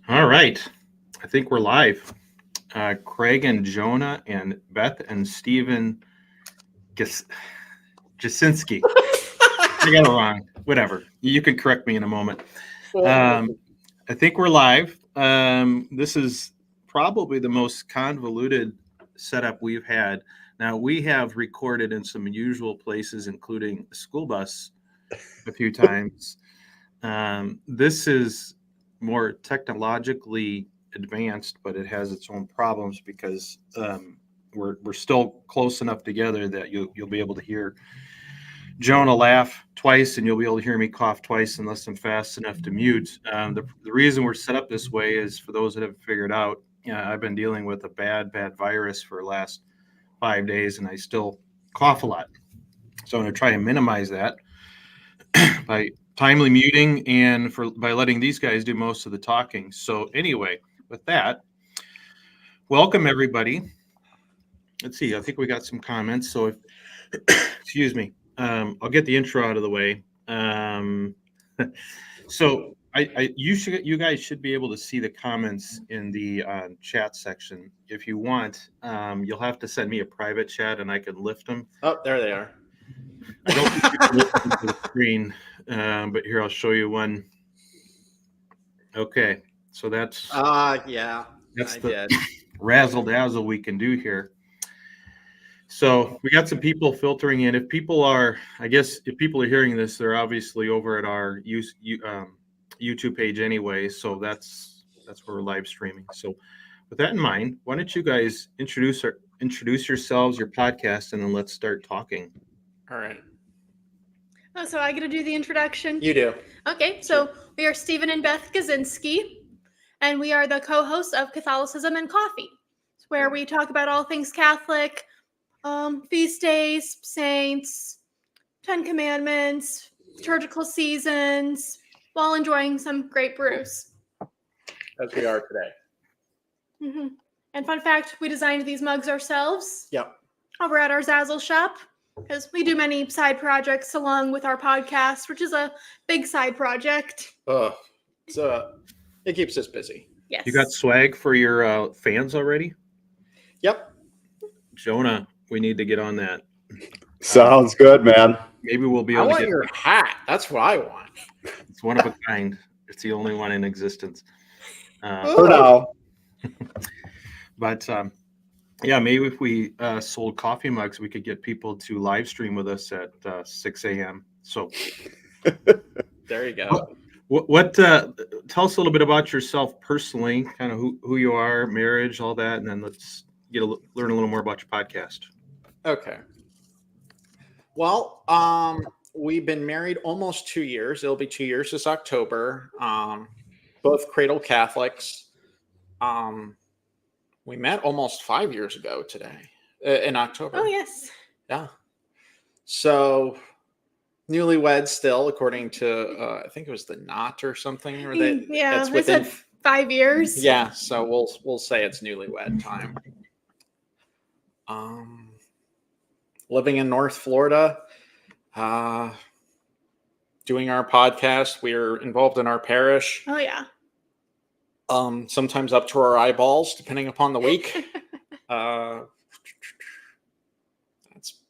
All right. I think we're live. Craig and Jonah and Beth and Stephen Gesinski. I got it wrong. Whatever. You can correct me in a moment. I think we're live. This is probably the most convoluted setup we've had. Now, we have recorded in some unusual places, including a school bus a few times. This is more technologically advanced, but it has its own problems because we're still close enough together that you'll be able to hear Jonah laugh twice, and you'll be able to hear me cough twice unless I'm fast enough to mute. The reason we're set up this way is for those that haven't figured out. I've been dealing with a bad virus for the last 5 days, and I still cough a lot. So I'm going to try and minimize that by timely muting and by letting these guys do most of the talking. So anyway, with that, welcome everybody. Let's see. I think we got some comments. So if, excuse me, I'll get the intro out of the way. So you guys should be able to see the comments in the chat section. If you want, you'll have to send me a private chat and I can lift them. Oh, there they are. I don't think you can lift them to the screen, but here I'll show you one. Okay, so that's yeah, that's the razzle dazzle we can do here. So we got some people filtering in. If people are hearing this, they're obviously over at our YouTube page anyway. So that's where we're live streaming. So with that in mind, why don't you guys introduce yourselves, your podcast, and then let's start talking. All right. Oh, so I get to do the introduction? You do. Okay, so we are Stephen and Beth Gesinski, and we are the co-hosts of Catholicism and Coffee, where we talk about all things Catholic, feast days, saints, 10 Commandments, liturgical seasons, while enjoying some great brews. As we are today. Mm-hmm. And fun fact, we designed these mugs ourselves. Yep. Over at our Zazzle shop, because we do many side projects along with our podcast, which is a big side project. So it keeps us busy. Yes. You got swag for your fans already? Yep. Jonah, we need to get on that. Sounds good, man. Maybe we'll be able to get your hat. That's what I want. It's one of a kind. It's the only one in existence. For now. But yeah, maybe if we sold coffee mugs, we could get people to live stream with us at 6 a.m. So there you go. What tell us a little bit about yourself personally, kind of who you are, marriage, all that, and then let's learn a little more about your podcast. Okay. Well, we've been married almost 2 years. It'll be 2 years this October. Both cradle Catholics. We met almost 5 years ago today, in October. Oh, yes. Yeah. So, newlyweds still, according to, I think it was the Knot or something. Or yeah, they said 5 years. Yeah, so we'll say it's newlywed time. Living in North Florida, doing our podcast. We're involved in our parish. Oh, yeah. Sometimes up to our eyeballs, depending upon the week. That's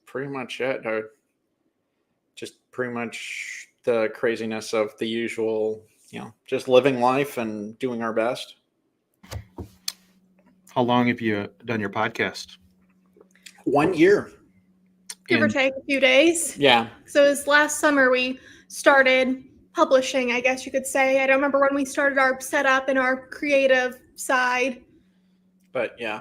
pretty much it. Just pretty much the craziness of the usual, just living life and doing our best. How long have you done your podcast? 1 year. Give or take a few days. Yeah. So it was last summer we started publishing, I guess you could say. I don't remember when we started our setup and our creative side. But yeah,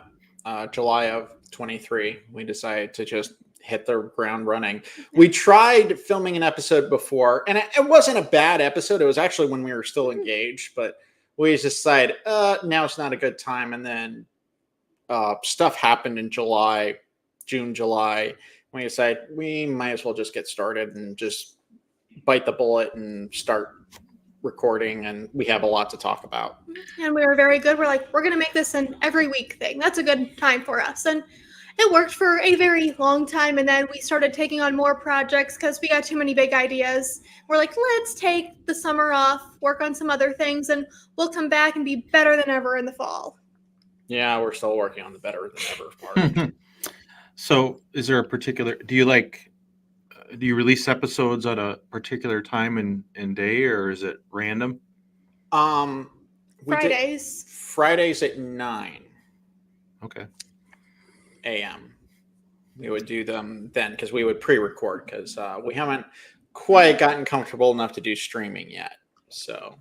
July of 23, we decided to just hit the ground running. We tried filming an episode before, and it wasn't a bad episode. It was actually when we were still engaged, but we just decided, now's not a good time. And then stuff happened in June, July. We decided we might as well just get started and just bite the bullet and start recording, and we have a lot to talk about. And we were very good. We're like, we're going to make this an every week thing. That's a good time for us. And it worked for a very long time, and then we started taking on more projects because we got too many big ideas. We're like, let's take the summer off, work on some other things, and we'll come back and be better than ever in the fall. Yeah, we're still working on the better than ever part. So is there a particular, do you release episodes at a particular time and day, or is it random? Fridays at 9 Okay. a.m. We would do them then because we would pre-record because we haven't quite gotten comfortable enough to do streaming yet. So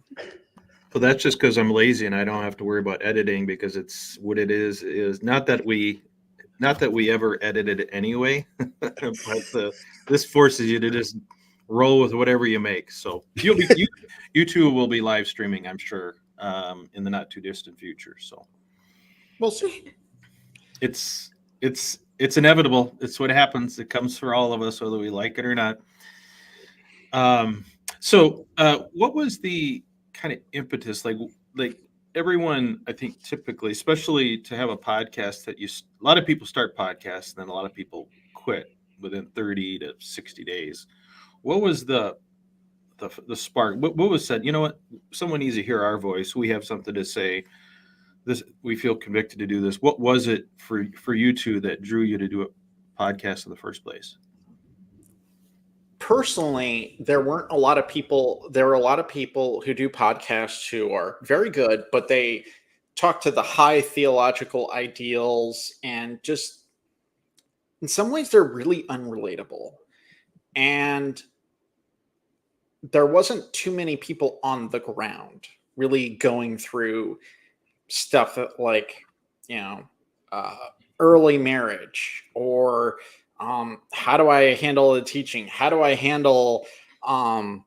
Well, that's just because I'm lazy and I don't have to worry about editing, because it's what it is not that we ever edited it anyway, but this forces you to just roll with whatever you make. So you two will be live streaming, I'm sure, in the not too distant future. So we'll see. It's inevitable. It's what happens. It comes for all of us, whether we like it or not. So what was the kind of impetus? Like everyone, I think typically, especially to have a podcast that a lot of people start podcasts and then a lot of people quit within 30 to 60 days. What was the spark? What was said? You know what? Someone needs to hear our voice. We have something to say. This, we feel convicted to do this. What was it for you two that drew you to do a podcast in the first place? Personally, there were a lot of people who do podcasts who are very good, but they talk to the high theological ideals and just in some ways they're really unrelatable. And there wasn't too many people on the ground really going through stuff that like, early marriage or how do I handle the teaching? How do I handle some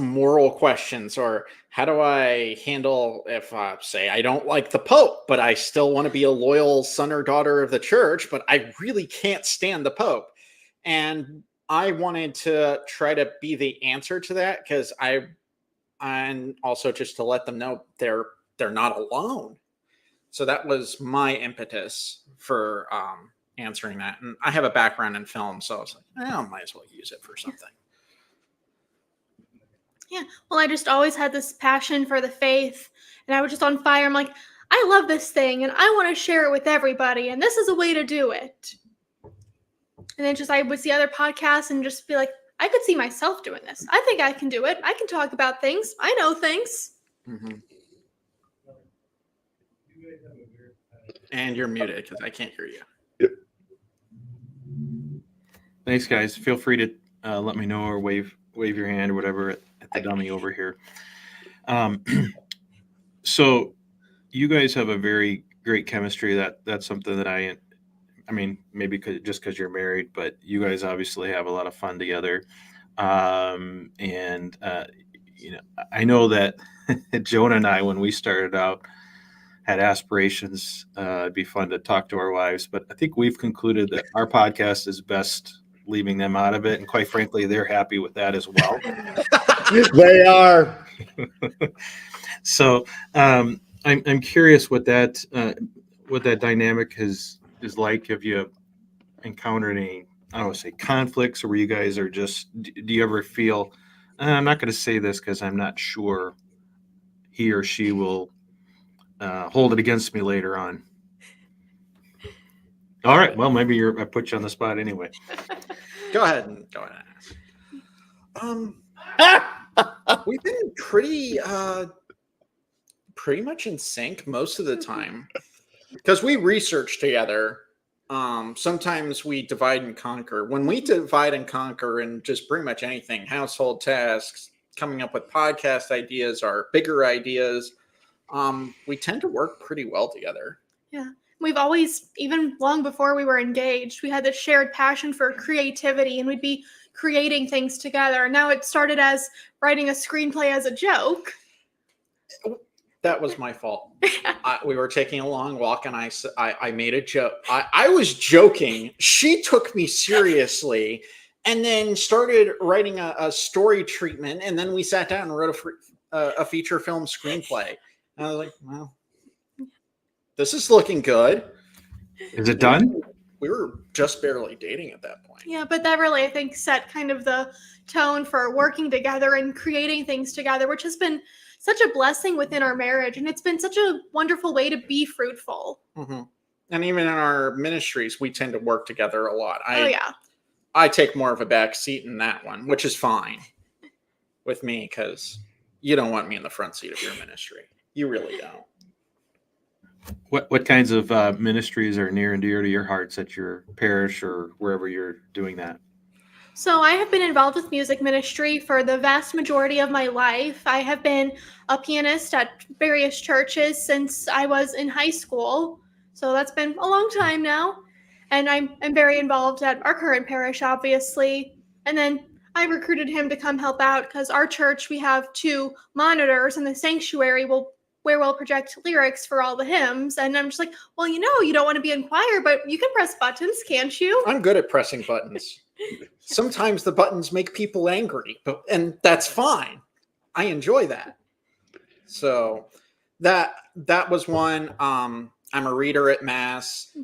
moral questions? Or how do I handle if, say, I don't like the Pope, but I still want to be a loyal son or daughter of the church, but I really can't stand the Pope. And I wanted to try to be the answer to that because and also just to let them know they're not alone. So that was my impetus for answering that. And I have a background in film, so I was like, I might as well use it for something. Yeah. Well, I just always had this passion for the faith, and I was just on fire. I'm like, I love this thing, and I want to share it with everybody, and this is a way to do it. And then I would see other podcasts and just be like, I could see myself doing this. I think I can do it. I can talk about things. I know things. Mm-hmm. And you're muted because I can't hear you. Yep. Thanks, guys. Feel free to let me know or wave your hand or whatever at the dummy over here. So you guys have a very great chemistry. That's something that I mean, maybe just because you're married, but you guys obviously have a lot of fun together. I know that Jonah and I, when we started out, had aspirations. It'd be fun to talk to our wives, but I think we've concluded that our podcast is best leaving them out of it. And quite frankly, they're happy with that as well. They are. So I'm curious what that dynamic is like. Have you encountered any, I don't want to say conflicts, or where you guys are just, do you ever feel, I'm not going to say this because I'm not sure he or she will hold it against me later on? All right. Well, maybe I put you on the spot anyway. Go ahead and we've been pretty much in sync most of the time because we research together. Sometimes we divide and conquer. When we divide and conquer in just pretty much anything, household tasks, coming up with podcast ideas, or bigger ideas, we tend to work pretty well together. Yeah. We've always, even long before we were engaged, we had this shared passion for creativity, and we'd be creating things together. Now it started as writing a screenplay as a joke. That was my fault. We were taking a long walk, and I made a joke. I was joking. She took me seriously, and then started writing a story treatment, and then we sat down and wrote a feature film screenplay. And I was like, well, this is looking good. Is it done? We were just barely dating at that point. Yeah, but that really, I think, set kind of the tone for working together and creating things together, which has been such a blessing within our marriage. And it's been such a wonderful way to be fruitful. Mm-hmm. And even in our ministries, we tend to work together a lot. Yeah. I take more of a back seat in that one, which is fine with me because you don't want me in the front seat of your ministry. You really don't. What kinds of ministries are near and dear to your hearts at your parish or wherever you're doing that? So I have been involved with music ministry for the vast majority of my life. I have been a pianist at various churches since I was in high school. So that's been a long time now. And I'm very involved at our current parish, obviously. And then I recruited him to come help out because our church, we have 2 monitors and the sanctuary where we'll project lyrics for all the hymns. And I'm just like, well, you don't want to be in choir, but you can press buttons, can't you? I'm good at pressing buttons. Sometimes the buttons make people angry, and that's fine. I enjoy that. So that was one. I'm a reader at Mass.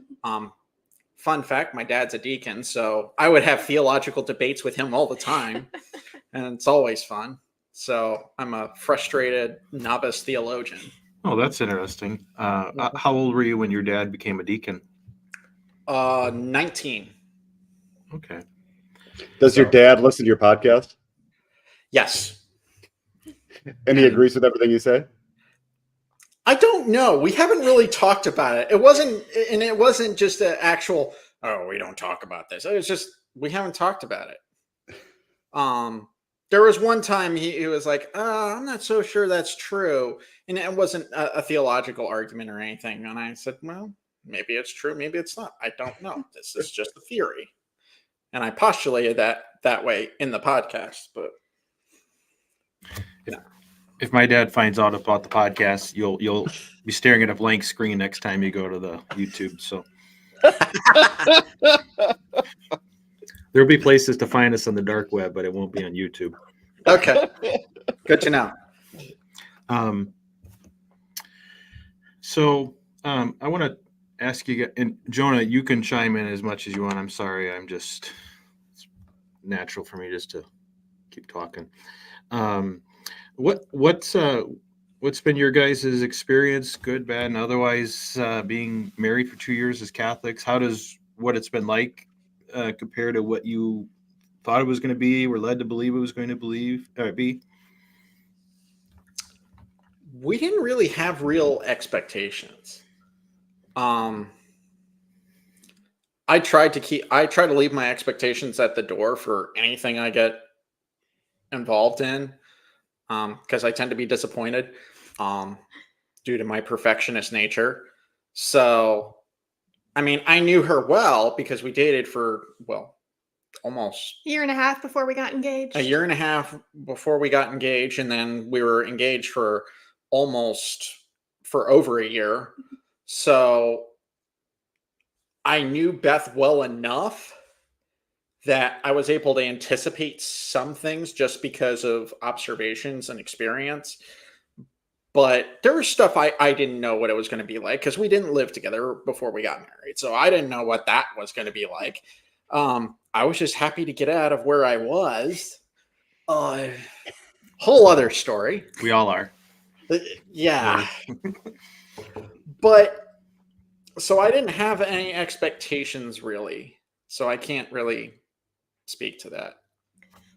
Fun fact, my dad's a deacon, so I would have theological debates with him all the time, and it's always fun. So I'm a frustrated novice theologian. Oh, that's interesting. How old were you when your dad became a deacon? 19. Okay. Does your dad listen to your podcast? Yes. And he agrees with everything you say? I don't know. We haven't really talked about it. It wasn't just an actual, oh, we don't talk about this. It was just, we haven't talked about it. There was one time he was like, I'm not so sure that's true. And it wasn't a theological argument or anything. And I said, well, maybe it's true. Maybe it's not. I don't know. This is just a theory. And I postulated that way in the podcast, but if my dad finds out about the podcast, you'll be staring at a blank screen next time you go to the YouTube. So there'll be places to find us on the dark web, but it won't be on YouTube. Okay. Good to know. So I want to ask you, and Jonah, you can chime in as much as you want. I'm sorry. It's natural for me just to keep talking. What's been your guys' experience, good, bad, and otherwise, being married for 2 years as Catholics? How does what it's been like compare to what you thought it was going to be, were led to believe it was going to be? We didn't really have real expectations. I try to leave my expectations at the door for anything I get involved in, because I tend to be disappointed due to my perfectionist nature. So, I mean, I knew her well because we dated for, almost a year and a half before we got engaged. A year and a half before we got engaged, and then we were engaged for over a year. So I knew Beth well enough that I was able to anticipate some things just because of observations and experience. But there was stuff I didn't know what it was going to be like because we didn't live together before we got married. So I didn't know what that was going to be like. I was just happy to get out of where I was. Whole other story. We all are. Yeah. But so I didn't have any expectations really. So I can't really speak to that.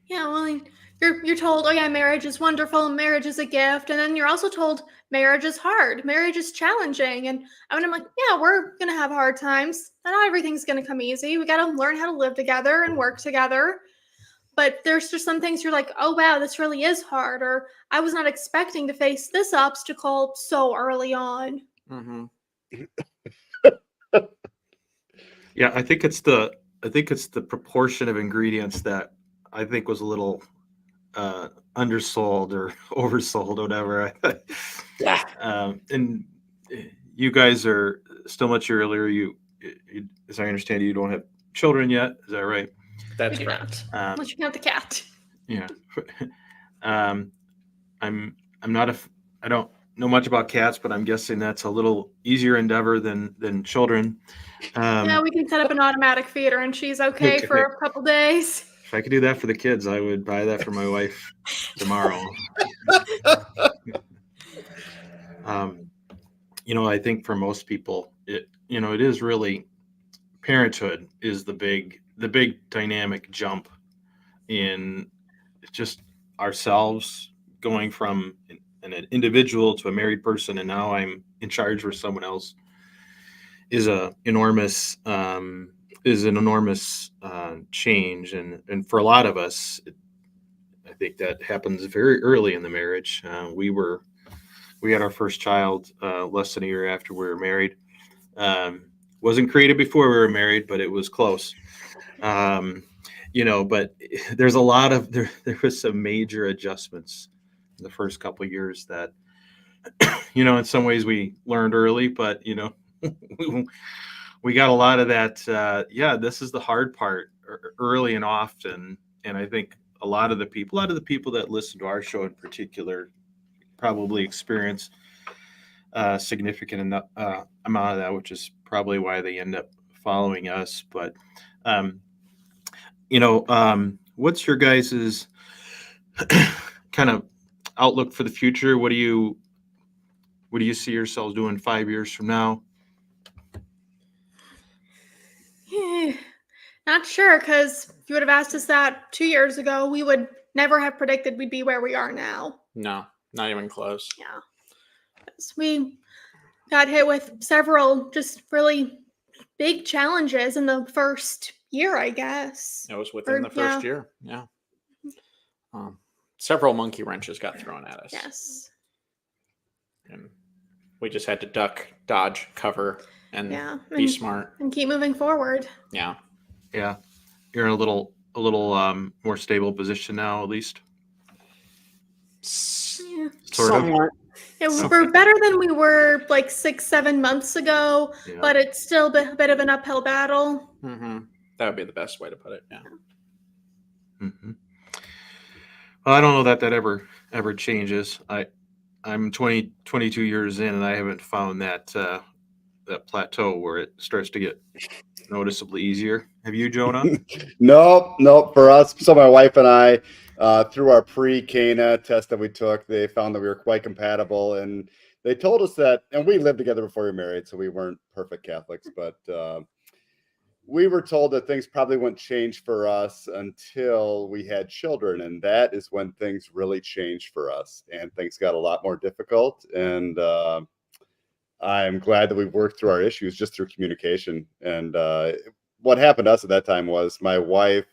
Yeah, well, you're told, oh yeah, marriage is wonderful, marriage is a gift, and then you're also told marriage is hard, marriage is challenging, and I'm like, yeah, we're gonna have hard times. Not everything's gonna come easy. We gotta learn how to live together and work together. But there's just some things you're like, oh wow, this really is hard, or I was not expecting to face this obstacle so early on. Mm-hmm. Yeah, I think it's the proportion of ingredients that I think was a little undersold or oversold, or whatever. Yeah. And you guys are still much earlier. You, as I understand, you don't have children yet. Is that right? That's We do correct. not. Unless you count the cat. Yeah. I'm not I don't know much about cats, but I'm guessing that's a little easier endeavor than children. Yeah, we can set up an automatic feeder and she's okay for a couple days. If I could do that for the kids, I would buy that for my wife tomorrow. I think for most people, it is really, parenthood is the big dynamic jump in just ourselves going from an individual to a married person, and now I'm in charge for someone else is an enormous change, and for a lot of us, I think that happens very early in the marriage. We had our first child less than a year after we were married. Wasn't created before we were married, but it was close. But there's there was some major adjustments in the first couple of years that, in some ways we learned early, but, we got a lot of that. This is the hard part early and often. And I think a lot of the people that listen to our show in particular probably experience a significant amount of that, which is probably why they end up following us. But, what's your guys's kind of outlook for the future? What do you see yourselves doing 5 years from now? Not sure, because if you would have asked us that 2 years ago, we would never have predicted we'd be where we are now. No, not even close. Yeah. We got hit with several just really big challenges in the first year, I guess. It was within the first year. Yeah. Several monkey wrenches got thrown at us. Yes. And we just had to duck, dodge, cover, and be smart. And keep moving forward. Yeah. Yeah. You're in a little more stable position now, at least. Yeah. Somewhat. Yeah, we're better than we were like 6-7 months ago, but it's still a bit of an uphill battle. Mm-hmm. That would be the best way to put it. Yeah. Mm-hmm. Well, I don't know that ever changes. I'm 22 years in, and I haven't found that plateau where it starts to get noticeably easier. Have you, Jonah? Nope. For us, so my wife and I, through our pre-Cana test that we took, they found that we were quite compatible, and they told us that, and we lived together before we were married, so we weren't perfect Catholics, but we were told that things probably wouldn't change for us until we had children, and that is when things really changed for us, and things got a lot more difficult, and I'm glad that we worked through our issues just through communication. And what happened to us at that time was my wife,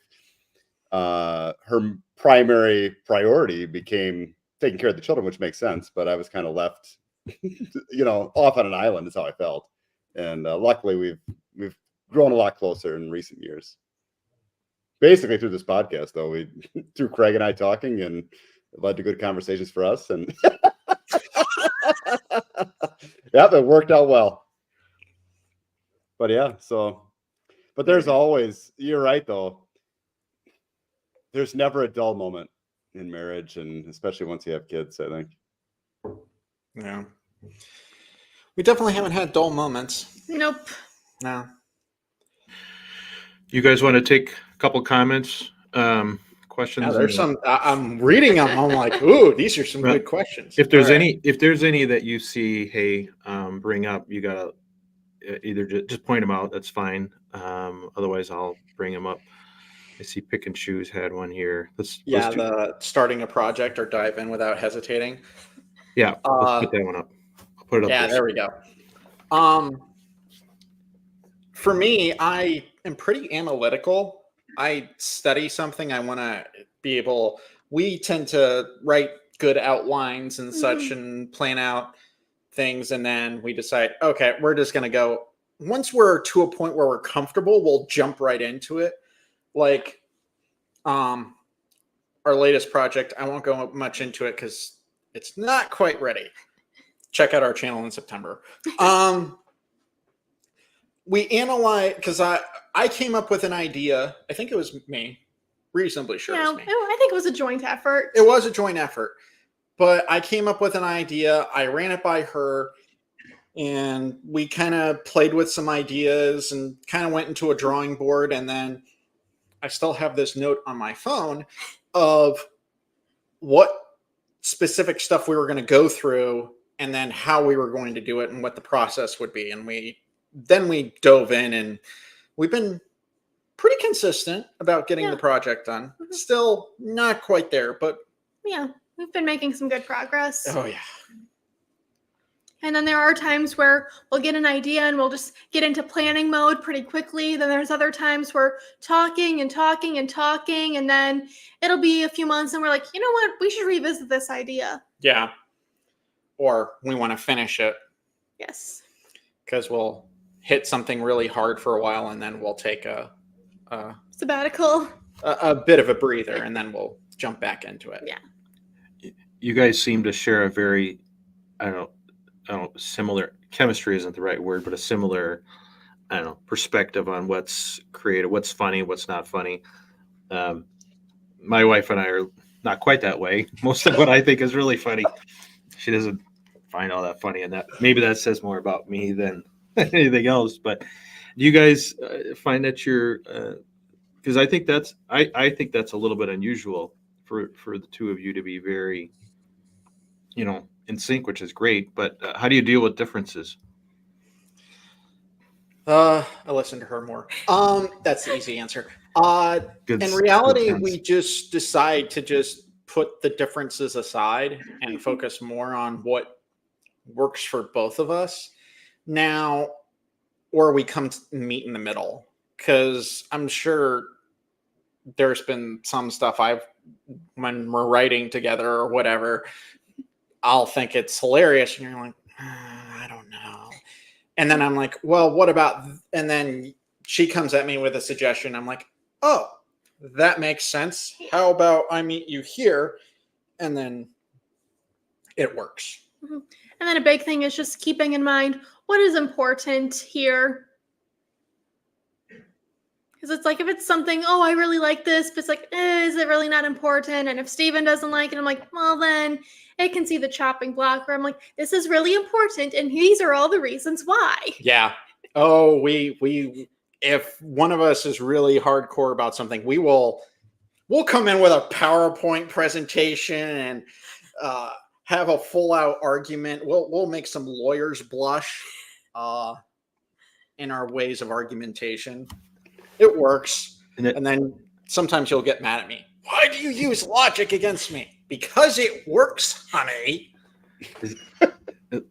her primary priority became taking care of the children, which makes sense. But I was kind of left, off on an island is how I felt. And luckily we've grown a lot closer in recent years. Basically through this podcast, though, through Craig and I talking, and it led to good conversations for us. And yep, it worked out well. But but there's always, you're right though, there's never a dull moment in marriage, and especially once you have kids, I think. Yeah. We definitely haven't had dull moments. Nope. No. You guys want to take a couple comments, questions? Yeah, there's some. I'm reading them. I'm like, ooh, these are some good questions. If there's any that you see, hey, bring up, you gotta either just point them out. That's fine. Otherwise, I'll bring them up. I see Pick and Choose had one here. The starting a project or dive in without hesitating. Yeah, let's put that one up. I'll put it up. Yeah, there we go. For me, I am pretty analytical. I study something. I want to be able. We tend to write good outlines and such, and plan out things, and then we decide, okay, we're just going to go. Once we're to a point where we're comfortable, we'll jump right into it. Like, our latest project, I won't go much into it because it's not quite ready. Check out our channel in September. We analyze, because I came up with an idea. I think it was me. Reasonably sure it was me. I think it was a joint effort. It was a joint effort. but I came up with an idea. I ran it by her, and we kind of played with some ideas and kind of went into a drawing board. And then I still have this note on my phone of what specific stuff we were going to go through and then how we were going to do it and what the process would be. And we dove in, and we've been pretty consistent about getting the project done. Still not quite there, but yeah, we've been making some good progress. oh yeah. And then there are times where we'll get an idea and we'll just get into planning mode pretty quickly. Then there's other times we're talking and talking and talking, and then it'll be a few months and we're like, you know what, we should revisit this idea. Yeah. Or we want to finish it. Yes. Because we'll hit something really hard for a while, and then we'll take a sabbatical, a bit of a breather, and then we'll jump back into it. Yeah. You guys seem to share a very, I don't know, similar, chemistry isn't the right word, but a similar, I don't know, perspective on what's creative, what's funny, what's not funny. My wife and I are not quite that way. Most of what I think is really funny, she doesn't find all that funny, and that maybe that says more about me than anything else. But do you guys find that you're, because I think that's a little bit unusual for the two of you to be very, in sync, which is great. But how do you deal with differences? I listen to her more. That's the easy answer. In reality, we just decide to just put the differences aside and focus more on what works for both of us now, or we come to meet in the middle. Because I'm sure there's been some stuff when we're writing together or whatever, I'll think it's hilarious, and you're like, I don't know. And then I'm like, well, what about, and then she comes at me with a suggestion. I'm like, oh, that makes sense. How about I meet you here? And then it works. Mm-hmm. And then a big thing is just keeping in mind what is important here. Because it's like, if it's something, oh, I really like this, but it's like, is it really not important? And if Stephen doesn't like it, I'm like, well, then it can see the chopping block where I'm like, this is really important, and these are all the reasons why. Yeah. Oh, if one of us is really hardcore about something, we'll come in with a PowerPoint presentation and have a full out argument. We'll make some lawyers blush in our ways of argumentation. It works. And then sometimes you'll get mad at me. Why do you use logic against me? Because it works, honey.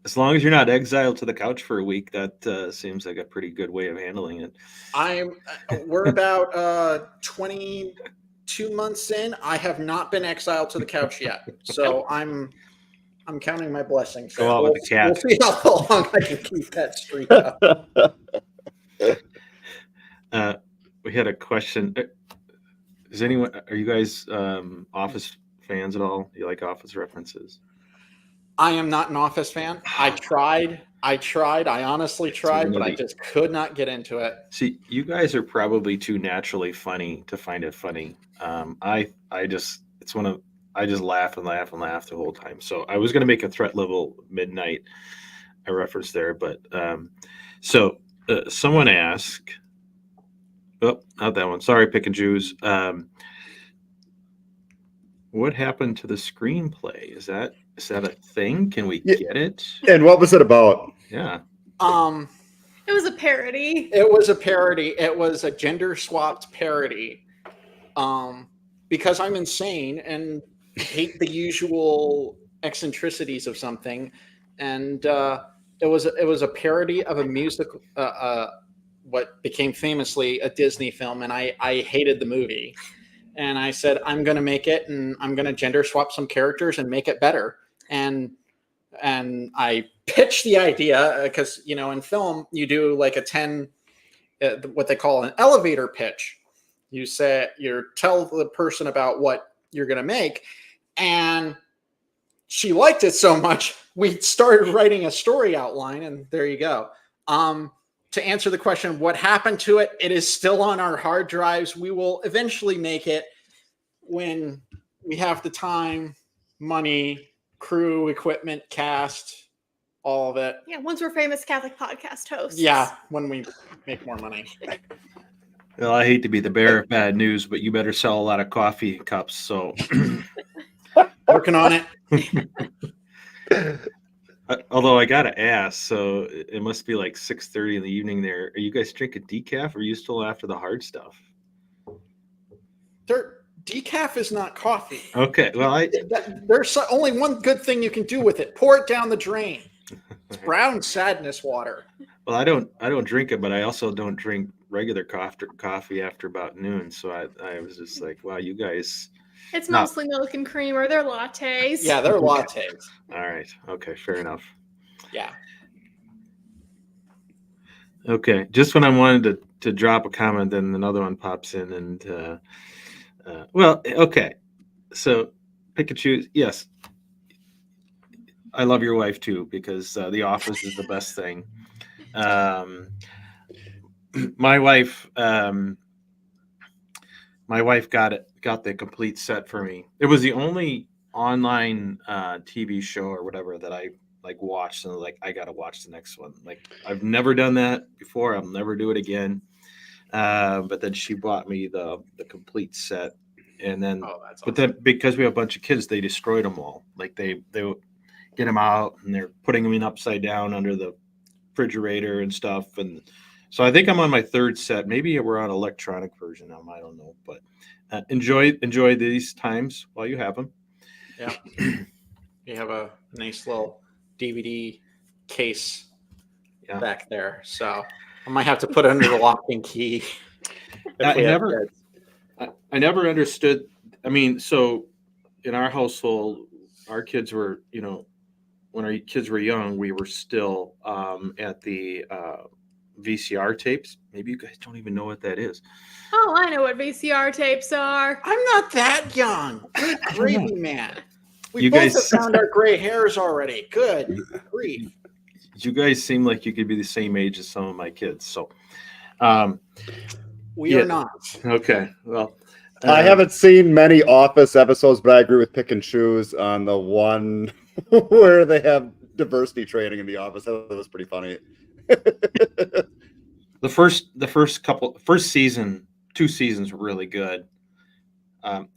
As long as you're not exiled to the couch for a week, that seems like a pretty good way of handling it. We're about 22 months in. I have not been exiled to the couch yet. So I'm counting my blessings. Go out with the cat. We'll see how long I can keep that streak up. We had a question. Are you guys Office fans at all? Do you like Office references? I am not an Office fan. I tried. I honestly tried, but I just could not get into it. See, you guys are probably too naturally funny to find it funny. I just laugh and laugh and laugh the whole time. So I was going to make a threat level midnight a reference there, but someone asked. Oh, not that one. Sorry, Pick and Jews. What happened to the screenplay? Is that a thing? Can we get it? And what was it about? Yeah. It was a parody. It was a parody. It was a Genderswapped parody. Because I'm insane and hate the usual eccentricities of something, and it was a parody of a musical. What became famously a Disney film, and I hated the movie. And I said, I'm going to make it, and I'm going to gender swap some characters and make it better. And I pitched the idea because, in film, you do like what they call an elevator pitch. You tell the person about what you're going to make. And she liked it so much, we started writing a story outline, and there you go. To answer the question, what happened to it? It is still on our hard drives. We will eventually make it when we have the time, money, crew, equipment, cast, all of it. Yeah, once we're famous Catholic podcast hosts. Yeah, when we make more money. Well, I hate to be the bearer of bad news, but you better sell a lot of coffee cups. So, Working on it. although I gotta ask, so it must be like 6:30 in the evening there. Are you guys drinking decaf, or are you still after the hard stuff? Decaf is not coffee. Okay, well, There's only one good thing you can do with it. Pour it down the drain. It's brown sadness water. well, I don't drink it, but I also don't drink regular coffee after about noon. So I was just like, wow, you guys. It's mostly milk and cream, or they're lattes. Yeah, they're lattes. All right. Okay, fair enough. Yeah. Okay, just when I wanted to drop a comment, then another one pops in, and well, okay. So pick and choose. Yes, I love your wife too, because The Office is the best thing. My wife got the complete set for me. It was the only online TV show or whatever that I like watched, and like I gotta watch the next one. Like I've never done that before. I'll never do it again. But then she bought me the complete set, and then that's awesome. But then because we have a bunch of kids, they destroyed them all. Like they get them out and they're putting them in upside down under the refrigerator and stuff. And so I think I'm on my third set. Maybe we're on electronic version now. I don't know, but enjoy these times while you have them. Yeah. You have a nice little DVD case back there. So I might have to put it under the lock and key. I never understood. I mean, so in our household, our kids were, when our kids were young, we were still at the VCR tapes. Maybe you guys don't even know what that is. Oh, I know what VCR tapes are. I'm not that young. Good gravy, man. We You both guys- have found our gray hairs already. Good grief. You guys seem like you could be the same age as some of my kids. So, We are not. Okay. Well, I haven't seen many Office episodes, but I agree with pick and choose on the one where they have diversity training in the office. That was pretty funny. the first season, 2 seasons were really good.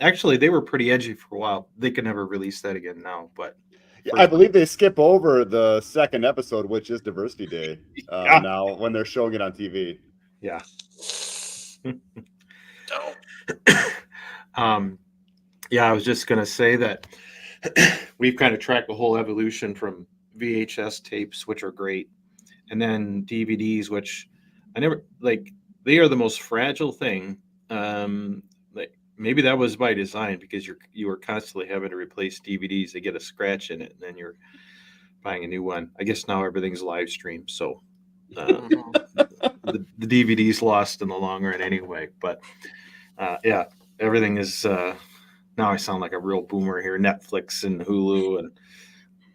Actually, they were pretty edgy for a while. They could never release that again now, but Yeah, I believe they skip over the second episode, which is Diversity Day now when they're showing it on TV. yeah. Yeah, I was just gonna say that we've kind of tracked the whole evolution from VHS tapes, which are great, and then DVDs, which I never like. They are the most fragile thing. Like maybe that was by design, because you are constantly having to replace DVDs. They get a scratch in it, and then you're buying a new one. I guess now everything's live stream, so the DVD's lost in the long run anyway. But yeah, everything is. Now I sound like a real boomer here. Netflix and Hulu, and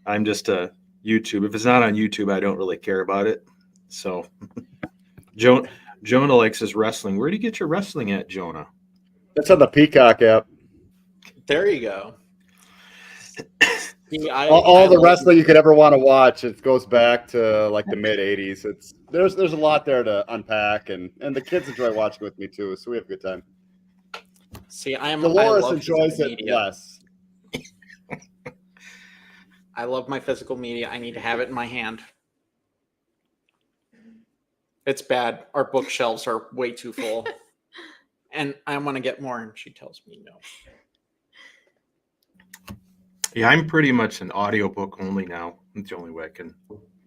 I'm just a YouTube. If it's not on YouTube, I don't really care about it. So, Jonah likes his wrestling. Where do you get your wrestling at, Jonah? That's on the Peacock app. There you go. See, All the wrestling you could ever want to watch. It goes back to like the mid '80s. There's a lot there to unpack, and the kids enjoy watching with me too. So we have a good time. See, I Dolores love enjoys it media. less. I love my physical media. I need to have it in my hand. It's bad. Our bookshelves are way too full. And I want to get more, and she tells me no. Yeah, I'm pretty much an audiobook only now. It's the only way I can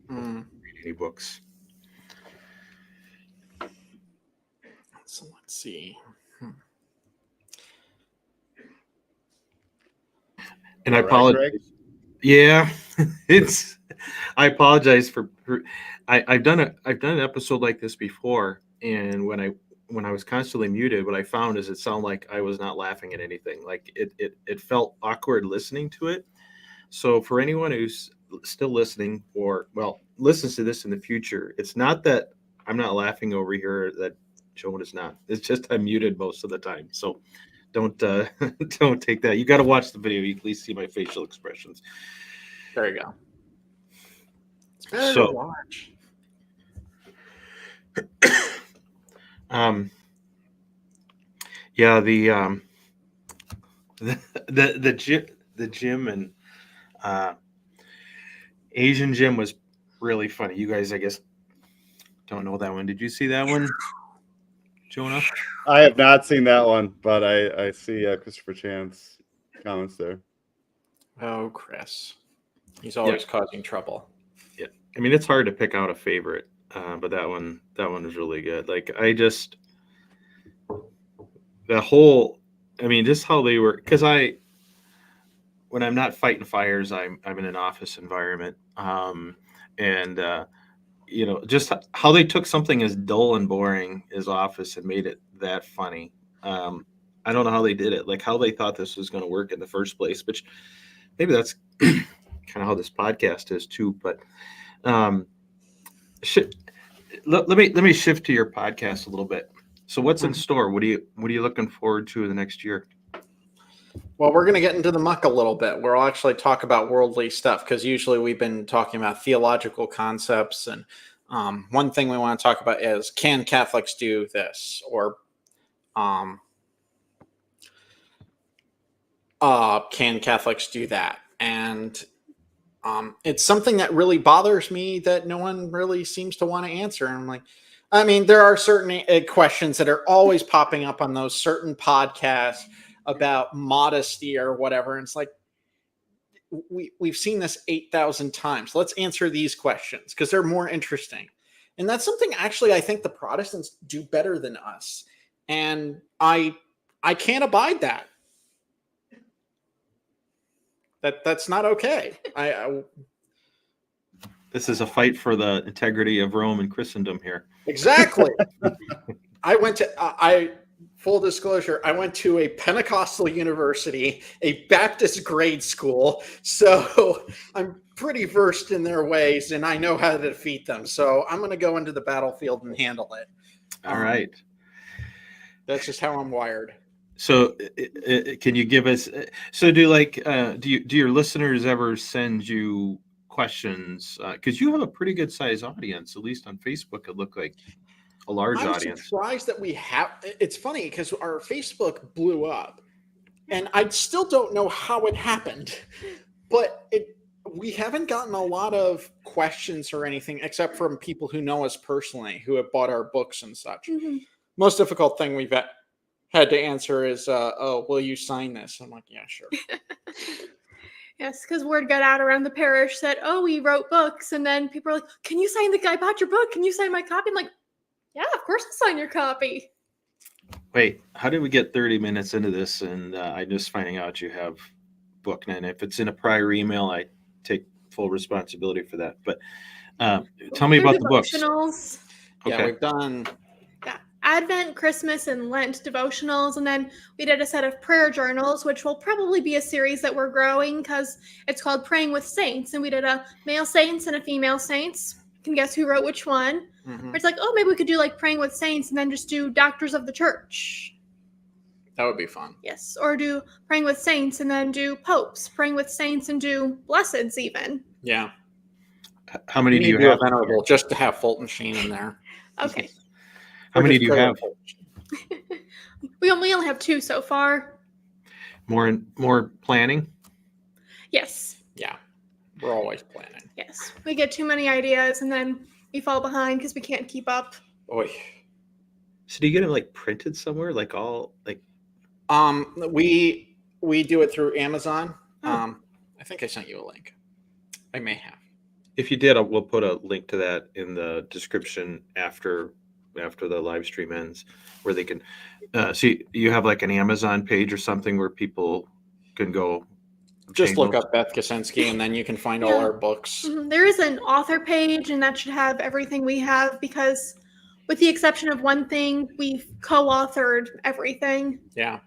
read any books. So let's see. And I apologize. Yeah, I apologize for. I've done an episode like this before, and when I was constantly muted, what I found is it sounded like I was not laughing at anything. Like it felt awkward listening to it. So for anyone who's still listening, or listens to this in the future, it's not that I'm not laughing over here, that Joan is not. It's just I'm muted most of the time. So don't take that. You got to watch the video. You can at least see my facial expressions. There you go. It's better So- to watch. Yeah, the gym and Asian gym was really funny. You guys, I guess, don't know that one. Did you see that one, Jonah? I have not seen that one, but I see Christopher Chan's comments there. Oh, Chris. He's always causing trouble. Yeah, I mean, it's hard to pick out a favorite, but that one is really good. Like, just how they were, because when I'm not fighting fires, I'm in an office environment, and just how they took something as dull and boring as office and made it that funny. I don't know how they did it, like how they thought this was going to work in the first place, which maybe that's kind of how this podcast is too. But let me shift to your podcast a little bit. So what's in store? What are you looking forward to in the next year? Well, we're going to get into the muck a little bit. We'll actually talk about worldly stuff, because usually we've been talking about theological concepts. And one thing we want to talk about is, can Catholics do this? Or can Catholics do that? And it's something that really bothers me that no one really seems to want to answer. And I'm like, I mean, there are certain questions that are always popping up on those certain podcasts about modesty or whatever. And it's like, we've seen this 8,000 times. Let's answer these questions because they're more interesting. And that's something actually I think the Protestants do better than us. And I can't abide that. That's not okay. This is a fight for the integrity of Rome and Christendom here. Exactly. Full disclosure, I went to a Pentecostal university, a Baptist grade school, so I'm pretty versed in their ways and I know how to defeat them. So I'm going to go into the battlefield and handle it. All right. That's just how I'm wired. So can you give us, do your listeners ever send you questions? Because you have a pretty good size audience, at least on Facebook. It looked like a large audience. I'm surprised that we have. It's funny because our Facebook blew up, and I still don't know how it happened, but we haven't gotten a lot of questions or anything except from people who know us personally, who have bought our books and such. Mm-hmm. Most difficult thing we've had to answer is, "Oh, will you sign this?" I'm like, "Yeah, sure." Yes, because word got out around the parish that, oh, we wrote books, and then people are like, "Can you sign I bought your book? Can you sign my copy?" I'm like, yeah, of course I'll sign your copy. Wait, how did we get 30 minutes into this and I'm just finding out you have book? And if it's in a prior email, I take full responsibility for that. But tell me about the books. Devotionals. Yeah, Okay. we've done Advent, Christmas, and Lent devotionals, and then we did a set of prayer journals, which will probably be a series that we're growing because it's called Praying with Saints, and we did a male saints and a female saints. You can guess who wrote which one. Mm-hmm. It's like, oh, maybe we could do like Praying with Saints and then just do Doctors of the Church. That would be fun. Yes, or do Praying with Saints and then do Popes, Praying with Saints and do Blesseds even. Yeah. How many do you have? Venerable, just to have Fulton Sheen in there. Okay. How many do you have? We only have 2 so far. More planning? Yes. Yeah. We're always planning. Yes. We get too many ideas and then we fall behind because we can't keep up. Oy. So do you get them like printed somewhere? Like all like we do it through Amazon. Oh. I think I sent you a link. I may have. If you did, we'll put a link to that in the description after the live stream ends, where they can see. You have like an Amazon page or something where people can go. Just look up Beth Gesinski and then you can find all our books. Mm-hmm. There is an author page and that should have everything we have because with the exception of one thing, we've co-authored everything. Yeah.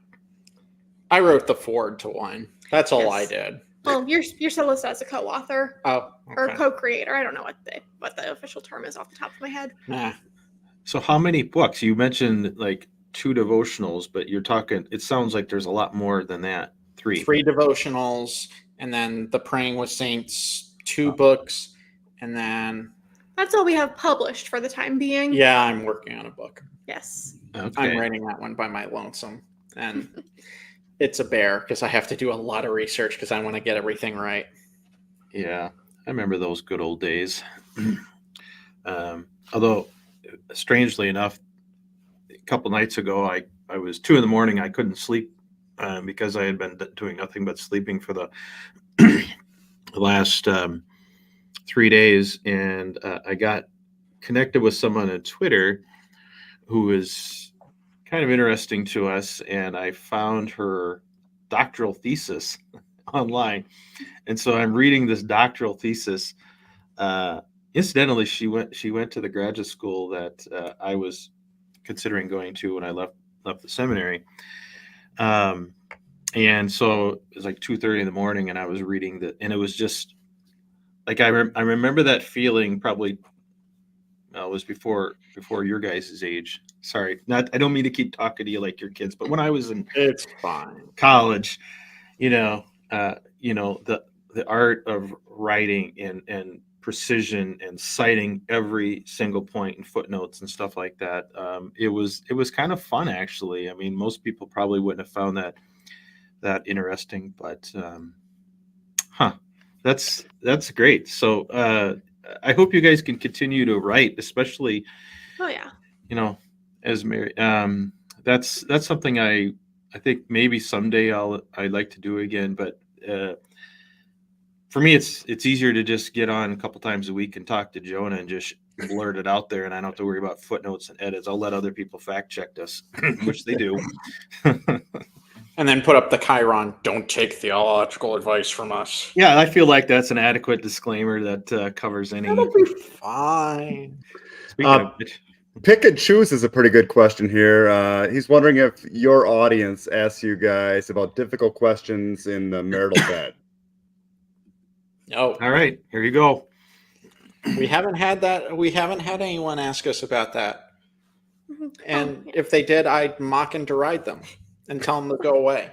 I wrote the foreword to one. That's all Yes. I did. Well, you're still listed as a co-author Oh, or okay. co-creator. I don't know what the official term is off the top of my head. Nah. So how many books? You mentioned like 2 devotionals, but you're talking, it sounds like there's a lot more than that. 3 3 devotionals and then the Praying with Saints 2 books, and then That's all we have published for the time being. yeah, I'm working on a book. Yes. Okay. I'm writing that one by my lonesome, and it's a bear because I have to do a lot of research because I want to get everything right. Yeah, I remember those good old days. Although, strangely enough, a couple nights ago, I was 2 a.m. I couldn't sleep because I had been doing nothing but sleeping for the last 3 days, and I got connected with someone on Twitter who is kind of interesting to us, and I found her doctoral thesis online, and so I'm reading this doctoral thesis. Incidentally, she went to the graduate school that I was considering going to when I left the seminary. And so it was like 2:30 a.m, and I was reading that, and it was just like I remember that feeling. Probably it was before your guys' age. Sorry, I don't mean to keep talking to you like your kids, but when I was in It's fine. college, the art of writing and precision and citing every single point and footnotes and stuff like that. It was kind of fun, actually. I mean, most people probably wouldn't have found that interesting, but that's great. So I hope you guys can continue to write, especially Oh yeah. as Mary. That's something I think maybe someday I'd like to do again, but for me, it's easier to just get on a couple times a week and talk to Jonah and just blurt it out there, and I don't have to worry about footnotes and edits. I'll let other people fact check us, which they do. And then put up the Chiron, don't take theological advice from us. Yeah, I feel like that's an adequate disclaimer that covers any. That'll be fine. Speaking of which, Pick and choose is a pretty good question here. He's wondering if your audience asks you guys about difficult questions in the marital bed. Oh, all right, here you go. we haven't had that. We haven't had anyone ask us about that. And yeah. if they did, I'd mock and deride them and tell them to go away.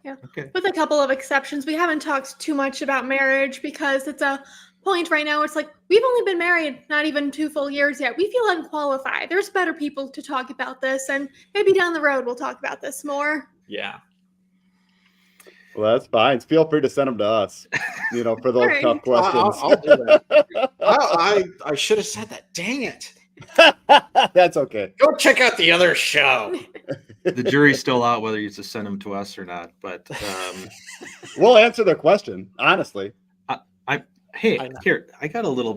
Yeah. Okay. With a couple of exceptions, we haven't talked too much about marriage because it's a point right now where it's like, we've only been married not even 2 full years yet. We feel unqualified. There's better people to talk about this, and maybe down the road we'll talk about this more. Yeah. Well, that's fine. Feel free to send them to us, for those Right. tough questions. I'll do that. I should have said that. Dang it. That's okay. Go check out the other show. The jury's still out whether you to send them to us or not, but We'll answer their question, honestly. hey, I know. here, I got a little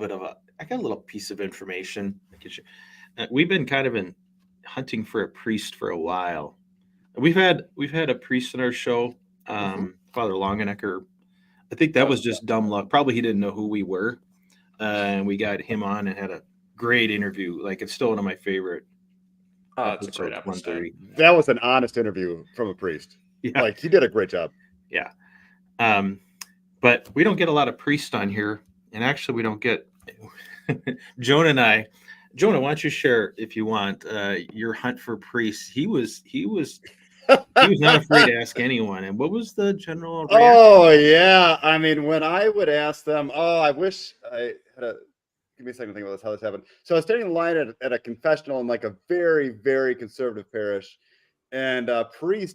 piece of information. We've been kind of hunting for a priest for a while. We've had a priest in our show, Father Longenecker. I think that was just dumb luck. Probably he didn't know who we were, and we got him on and had a great interview. Like, it's still one of my favorite. It's a great episode. 130. That was an honest interview from a priest. Yeah. Like, he did a great job. Yeah. But we don't get a lot of priests on here, and actually we don't get Jonah and I. Jonah, why don't you share, if you want, your hunt for priests? He was not afraid to ask anyone. And what was the general reaction? Oh, yeah. I mean, when I would ask them, I wish I had a. Give me a second to think about this, how this happened. So I was standing in line at a confessional in like a very, very conservative parish, and a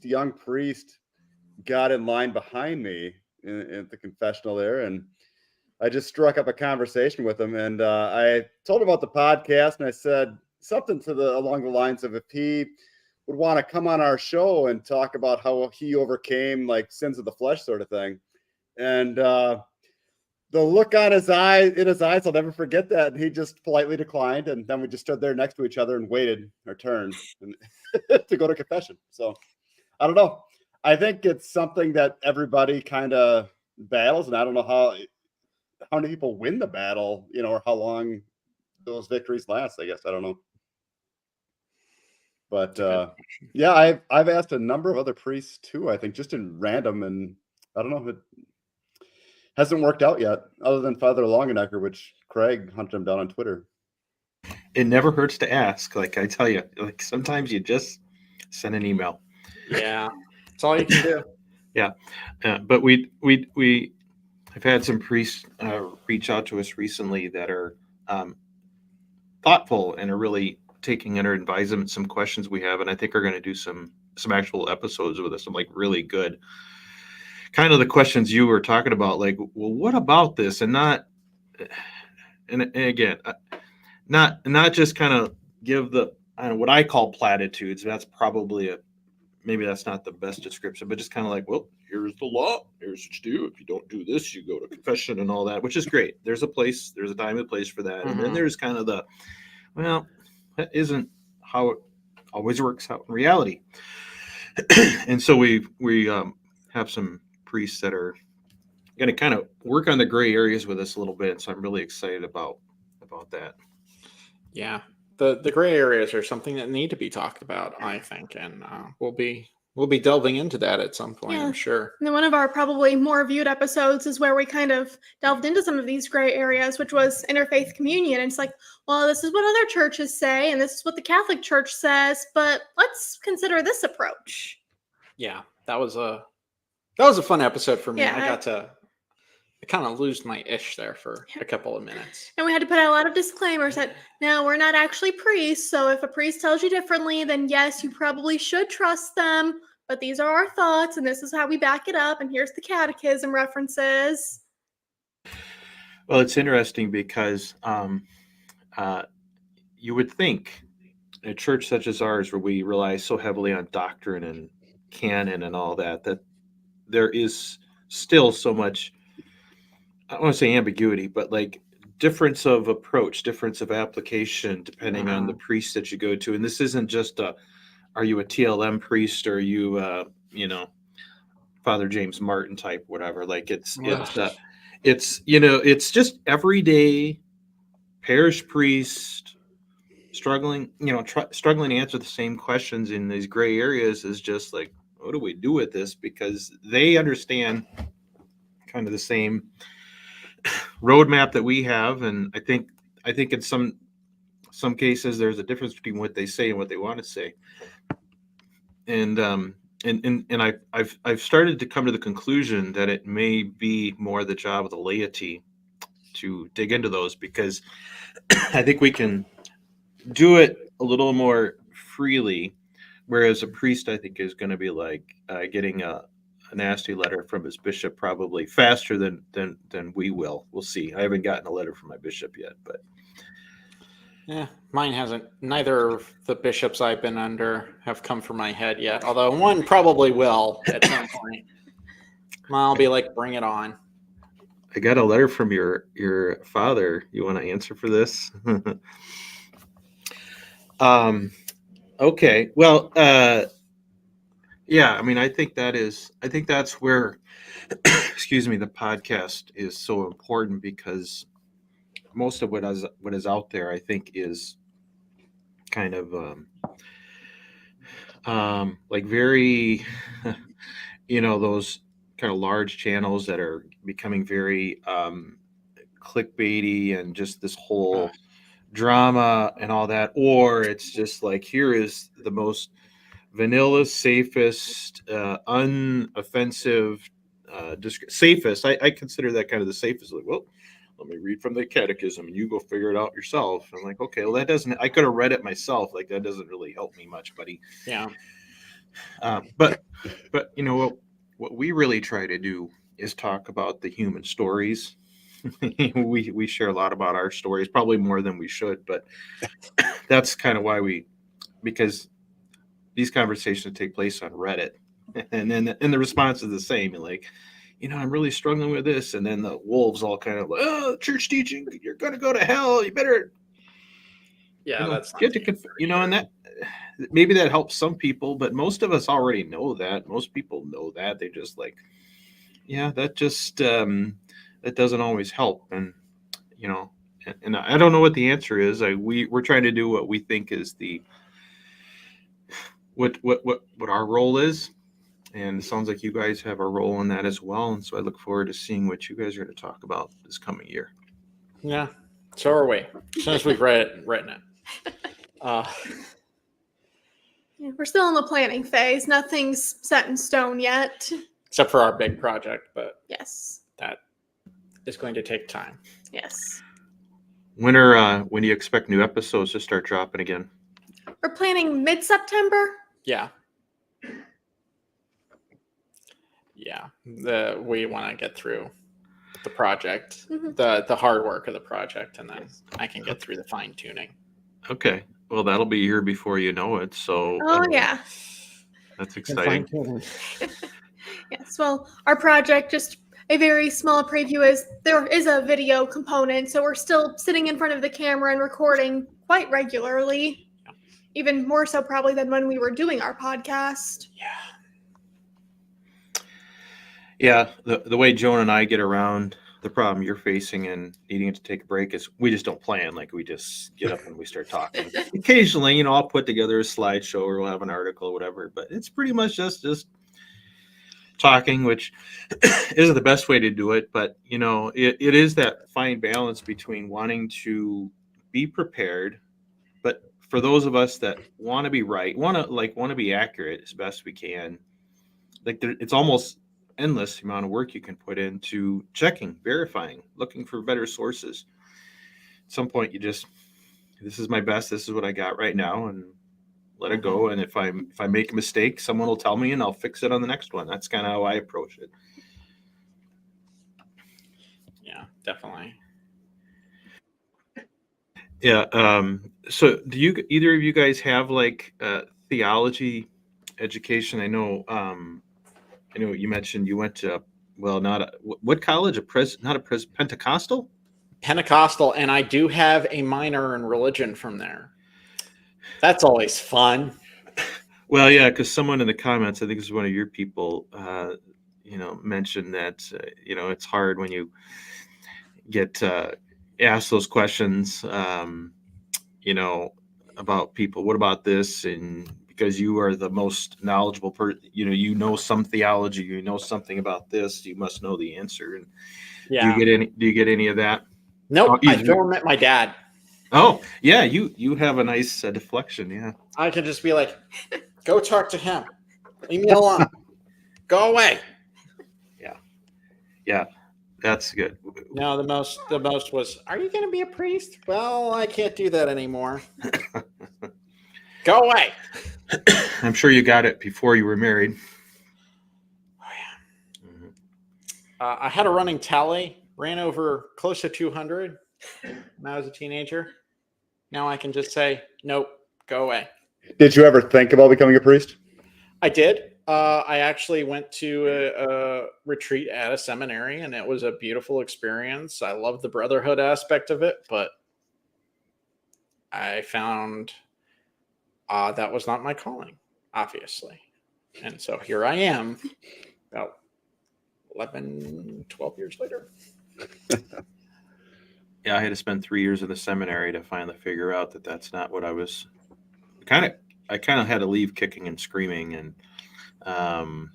young priest, got in line behind me at the confessional there, and I just struck up a conversation with him, and I told him about the podcast, and I said something along the lines of if he would want to come on our show and talk about how he overcame like sins of the flesh sort of thing, and the look on his eyes, I'll never forget that. And he just politely declined. And then we just stood there next to each other and waited our turn to go to confession. So I don't know. I think it's something that everybody kind of battles. And I don't know how many people win the battle, or how long those victories last, I guess. I don't know. But yeah, I've asked a number of other priests too, I think, just in random. And I don't know if it hasn't worked out yet, other than Father Longenecker, which Craig hunted him down on Twitter. It never hurts to ask. Like I tell you, like sometimes you just send an email. Yeah, that's all you can do. Yeah, but we I've had some priests reach out to us recently that are thoughtful and are really taking under advisement some questions we have, and I think are going to do some actual episodes with us. Some like really good, kind of the questions you were talking about, like, well, what about this, and not, and again, not just kind of give the what I call platitudes. That's probably maybe that's not the best description, but just kind of like, well, here's the law. Here's what you do. If you don't do this, you go to confession and all that, which is great. There's a place, there's a time and place for that. Mm-hmm. And then there's kind of the, well, that isn't how it always works out in reality. And so we have some priests that are going to kind of work on the gray areas with us a little bit. So I'm really excited about that. Yeah. The gray areas are something that need to be talked about, I think, and we'll be delving into that at some point, I'm sure. And then one of our probably more viewed episodes is where we kind of delved into some of these gray areas, which was interfaith communion. And it's like, well, this is what other churches say, and this is what the Catholic Church says, but let's consider this approach. Yeah, that was a fun episode for me. Yeah, I kind of lose my ish there for a couple of minutes. And we had to put out a lot of disclaimers that, no, we're not actually priests. So if a priest tells you differently, then yes, you probably should trust them. But these are our thoughts, and this is how we back it up. And here's the catechism references. Well, it's interesting because you would think a church such as ours, where we rely so heavily on doctrine and canon and all that, that there is still so much, I don't want to say ambiguity, but like difference of approach, difference of application, depending on the priest that you go to. And this isn't just are you a TLM priest, or are you, Father James Martin type, whatever. Like it's just everyday parish priest struggling to answer the same questions in these gray areas. Is just like, what do we do with this? Because they understand kind of the same roadmap that we have, and I think in some cases there's a difference between what they say and what they want to say. And I've started to come to the conclusion that it may be more the job of the laity to dig into those, because I think we can do it a little more freely, whereas a priest, I think, is going to be like getting a nasty letter from his bishop probably faster than we will. We'll see. I haven't gotten a letter from my bishop yet, but yeah, mine hasn't. Neither of the bishops I've been under have come from my head yet, although one probably will at some point. I'll be like, bring it on. I got a letter from your father. You want to answer for this? Okay. Well, yeah, I mean, I think that's where, excuse me, the podcast is so important, because most of what is out there, I think, is kind of like very, those kind of large channels that are becoming very clickbaity, and just this whole drama and all that. Or it's just like, here is the most vanilla, safest, unoffensive, safest. I consider that kind of the safest. Like, well, let me read from the catechism and you go figure it out yourself. I'm like, okay, well, that doesn't, I could have read it myself. Like, that doesn't really help me much, buddy. Yeah. But what we really try to do is talk about the human stories. we share a lot about our stories, probably more than we should, but that's kind of why because these conversations take place on Reddit, and the response is the same. You're like, I'm really struggling with this, and then the wolves all kind of like, oh, church teaching, you're going to go to hell. You better, that's get to, and that maybe that helps some people, but most of us already know that. Most people know that. They just like, yeah, that just that doesn't always help, and and I don't know what the answer is. We're trying to do what we think is what our role is, and it sounds like you guys have a role in that as well. And so I look forward to seeing what you guys are going to talk about this coming year. Yeah, so are we. As soon as we've written it. Yeah, we're still in the planning phase. Nothing's set in stone yet. Except for our big project, but yes, that is going to take time. Yes. When do you expect new episodes to start dropping again? We're planning mid-September. Yeah. Yeah. We want to get through the project, the hard work of the project, and then I can get through the fine tuning. Okay. Well, that'll be here before you know it. So Yeah. that's exciting. Yes. Well, our project, just a very small preview, is there is a video component, so we're still sitting in front of the camera and recording quite regularly. Yeah. Even more so probably than when we were doing our podcast. Yeah, the way Joan and I get around the problem you're facing and needing to take a break is we just don't plan. Like, we just get up and we start talking. Occasionally, I'll put together a slideshow or we'll have an article or whatever, but it's pretty much just talking, which isn't the best way to do it. But, it is that fine balance between wanting to be prepared, but for those of us that want to be right, want to be accurate as best we can, it's almost endless amount of work you can put into checking, verifying, looking for better sources. At some point, this is my best. This is what I got right now, and let it go. And if I make a mistake, someone will tell me, and I'll fix it on the next one. That's kind of how I approach it. Yeah, definitely. Yeah. So, do either of you guys have theology education? I know you mentioned you went to what college? Pentecostal? Pentecostal, and I do have a minor in religion from there. That's always fun. Well, yeah, because someone in the comments, I think it was one of your people, mentioned that it's hard when you get asked those questions, about people. What about this? And because you are the most knowledgeable person, you know some theology, you know something about this, you must know the answer. And Yeah. do you get any of that? Nope. I still met my dad. Oh, yeah, you have a nice deflection. Yeah. I can just be like, go talk to him. Leave me alone. Go away. Yeah. That's good. No, the most was, are you going to be a priest? Well, I can't do that anymore. Go away. I'm sure you got it before you were married. Oh, yeah. Mm-hmm. I had a running tally, ran over close to 200 when I was a teenager. Now I can just say, nope, go away. Did you ever think about becoming a priest? I did. I actually went to a retreat at a seminary, and it was a beautiful experience. I love the brotherhood aspect of it, but I found that was not my calling, obviously. And so here I am about 11, 12 years later. Yeah, I had to spend 3 years in the seminary to finally figure out that that's not what I was. I kind of had to leave kicking and screaming, and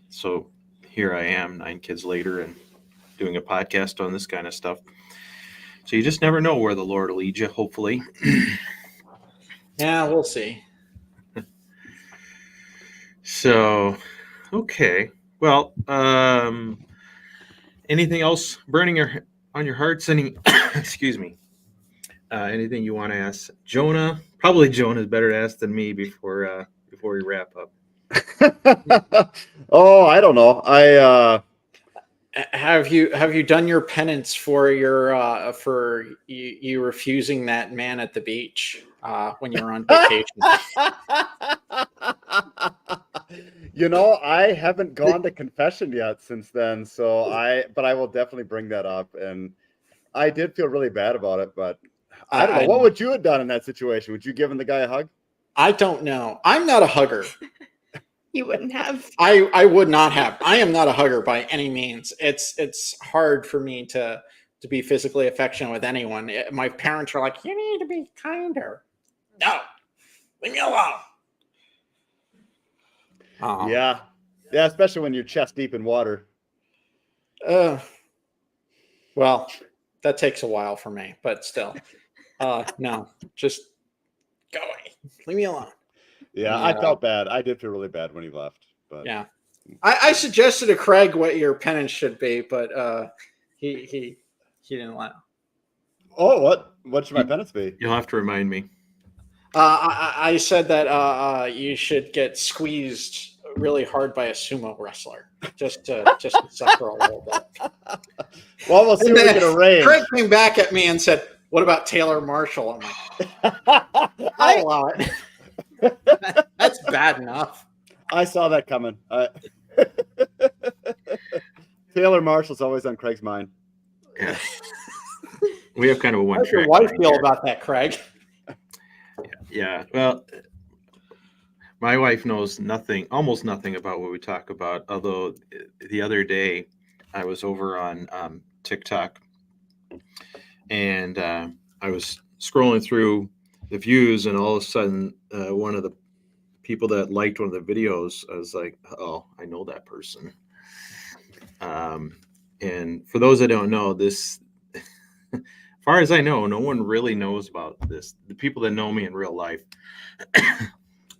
so here I am 9 kids later and doing a podcast on this kind of stuff. So you just never know where the Lord will lead you, hopefully. Yeah, we'll see. So, okay. Well, anything else burning on your hearts? Excuse me. Anything you want to ask Jonah? Probably Jonah is better to ask than me before we wrap up. Oh, I don't know. Have you done your penance for your for you refusing that man at the beach when you were on vacation? I haven't gone to confession yet since then, but I will definitely bring that up. And I did feel really bad about it, but I don't know. What would you have done in that situation? Would you given the guy a hug? I don't know. I'm not a hugger. You wouldn't have. I would not have. I am not a hugger by any means. It's hard for me to be physically affectionate with anyone. My parents are like, you need to be kinder. No, leave me alone. Yeah, especially when you're chest deep in water. Well, that takes a while for me, but still, no, just go away. Leave me alone. Yeah, I felt bad. I did feel really bad when he left. But yeah, I suggested to Craig what your penance should be, but he He didn't let. Oh, what should my penance be? You'll have to remind me. I said that you should get squeezed really hard by a sumo wrestler just to suffer a little bit. Well, we'll see what we can arrange. Craig came back at me and said, "What about Taylor Marshall?" I'm like, "I'll allow it." That's bad enough. I saw that coming. Taylor Marshall's always on Craig's mind. Yeah. We have kind of a one. How's your wife feel about that, Craig? Yeah. Well, my wife knows almost nothing about what we talk about. Although the other day I was over on TikTok and I was scrolling through the views, and all of a sudden one of the people that liked one of the videos, I was like, oh, I know that person. And for those that don't know, this, as far as I know, no one really knows about this. The people that know me in real life.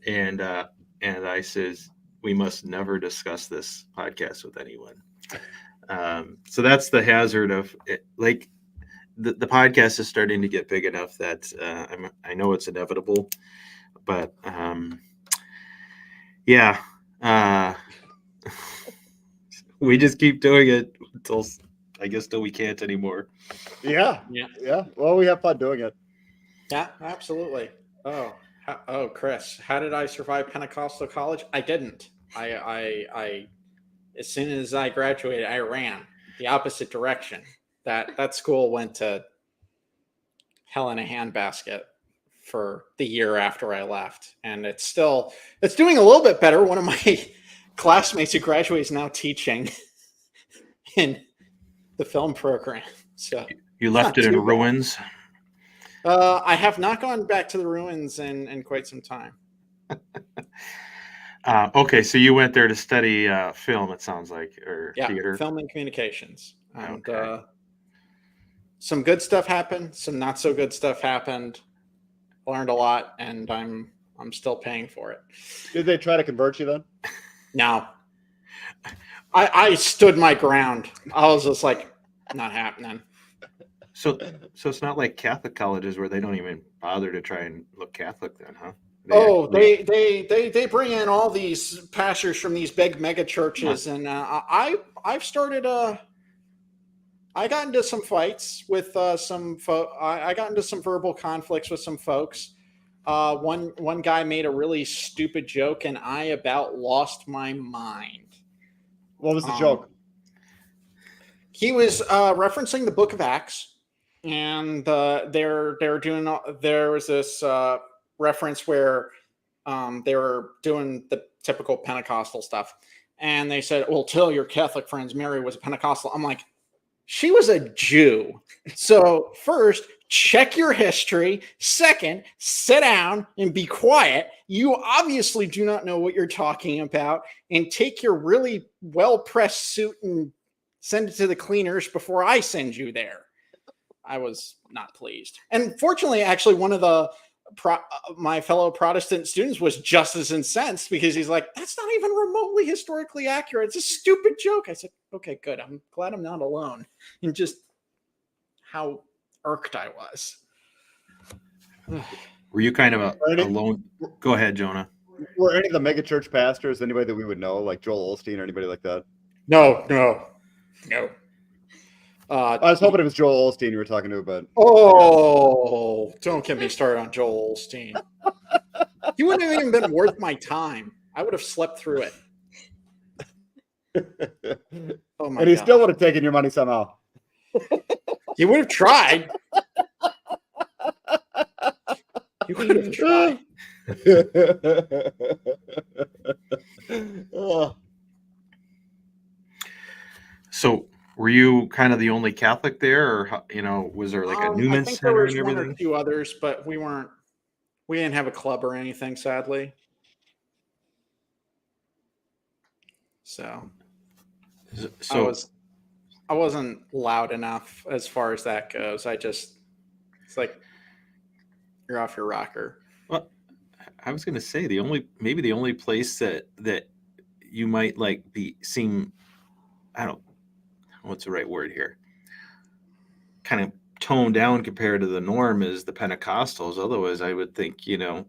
And I says, we must never discuss this podcast with anyone. So that's the hazard of it. Like the podcast is starting to get big enough that I know it's inevitable, but yeah, we just keep doing it till we can't anymore. Yeah. Well, we have fun doing it. Yeah, absolutely. Oh, Chris, how did I survive Pentecostal college? I didn't. I as soon as I graduated, I ran the opposite direction. That school went to hell in a handbasket for the year after I left, and it's doing a little bit better. One of my classmates who graduates is now teaching in the film program. So you left it in ruins. I have not gone back to the ruins in quite some time. Okay, so you went there to study film, it sounds like, or theater. Film and communications. And Okay. Some good stuff happened, some not so good stuff happened. Learned a lot, and I'm still paying for it. Did they try to convert you then? No. I stood my ground. I was just like, not happening. So it's not like Catholic colleges where they don't even bother to try and look Catholic then, huh? They bring in all these pastors from these big mega churches, and I've started I got into some fights with some I got into some verbal conflicts with some folks. One guy made a really stupid joke, and I about lost my mind. What was the joke? He was referencing the Book of Acts, and there was this reference where they were doing the typical Pentecostal stuff, and they said, "Well, tell your Catholic friends Mary was a Pentecostal." I'm like, she was a Jew. So first, check your history. Second, sit down and be quiet. You obviously do not know what you're talking about, and take your really well-pressed suit and send it to the cleaners before I send you there. I was not pleased. And fortunately, actually, one of my fellow Protestant students was just as incensed, because he's like, that's not even remotely historically accurate. It's a stupid joke. I said, okay, good. I'm glad I'm not alone in just how irked I was. Were you kind of alone? Go ahead, Jonah. Were any of the mega church pastors anybody that we would know, like Joel Osteen or anybody like that? No. I was hoping it was Joel Osteen you were talking to, but oh, don't get me started on Joel Osteen. He wouldn't have even been worth my time. I would have slept through it. Oh my! And he still would have taken your money somehow. He would have tried. He would have tried. So were you kind of the only Catholic there, or was there like a Newman I think Center there was and one everything? or two others, but we didn't have a club or anything, sadly. So I wasn't loud enough as far as that goes. It's like, you're off your rocker. Well, I was going to say the only place that you might seem, I don't know what's the right word here, kind of toned down compared to the norm is the Pentecostals. Otherwise, I would think, you're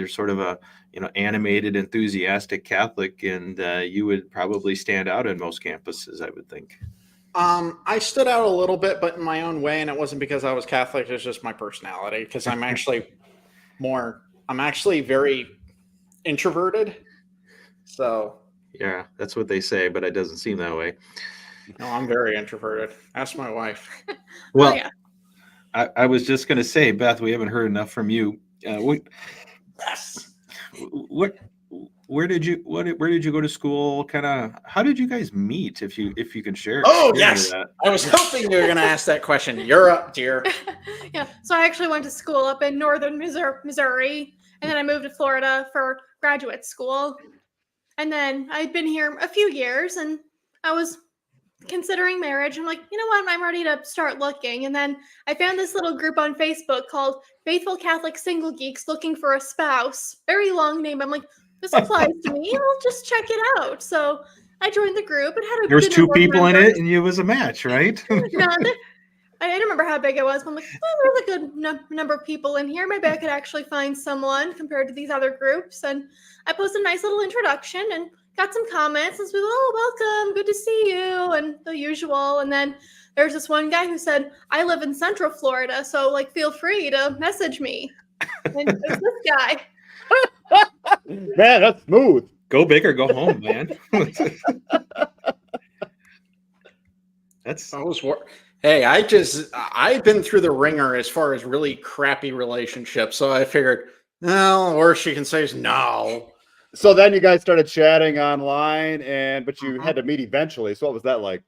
sort of a, animated, enthusiastic Catholic, and you would probably stand out in most campuses, I would think. I stood out a little bit, but in my own way, and it wasn't because I was Catholic. It's just my personality, because I'm actually very introverted. So Yeah, that's what they say, but it doesn't seem that way. no, I'm very introverted. Ask my wife. Well, yeah. I was just going to say, Beth, we haven't heard enough from you. Where did you go to school? How did you guys meet? If you can share. Oh, share yes. that. I was hoping you were going to ask that question. You're up, dear. Yeah. So I actually went to school up in northern Missouri, and then I moved to Florida for graduate school. And then I'd been here a few years, and I was considering marriage. I'm like, you know what? I'm ready to start looking. And then I found this little group on Facebook called Faithful Catholic Single Geeks Looking for a Spouse. Very long name. I'm like, this applies to me. I'll just check it out. So I joined the group. It had There was good 2 number of people in members. it, and it was a match, right? No, I don't remember how big it was, but I'm like, there's a good number of people in here. Maybe I could actually find someone compared to these other groups. And I posted a nice little introduction and got some comments. And so, welcome, good to see you, and the usual. And then there's this one guy who said, I live in Central Florida, so feel free to message me. And it was this guy. Man, that's smooth. Go big or go home, man. Hey, I've been through the ringer as far as really crappy relationships, so I figured, no, or she can say no. So then you guys started chatting online, but you had to meet eventually. So what was that like?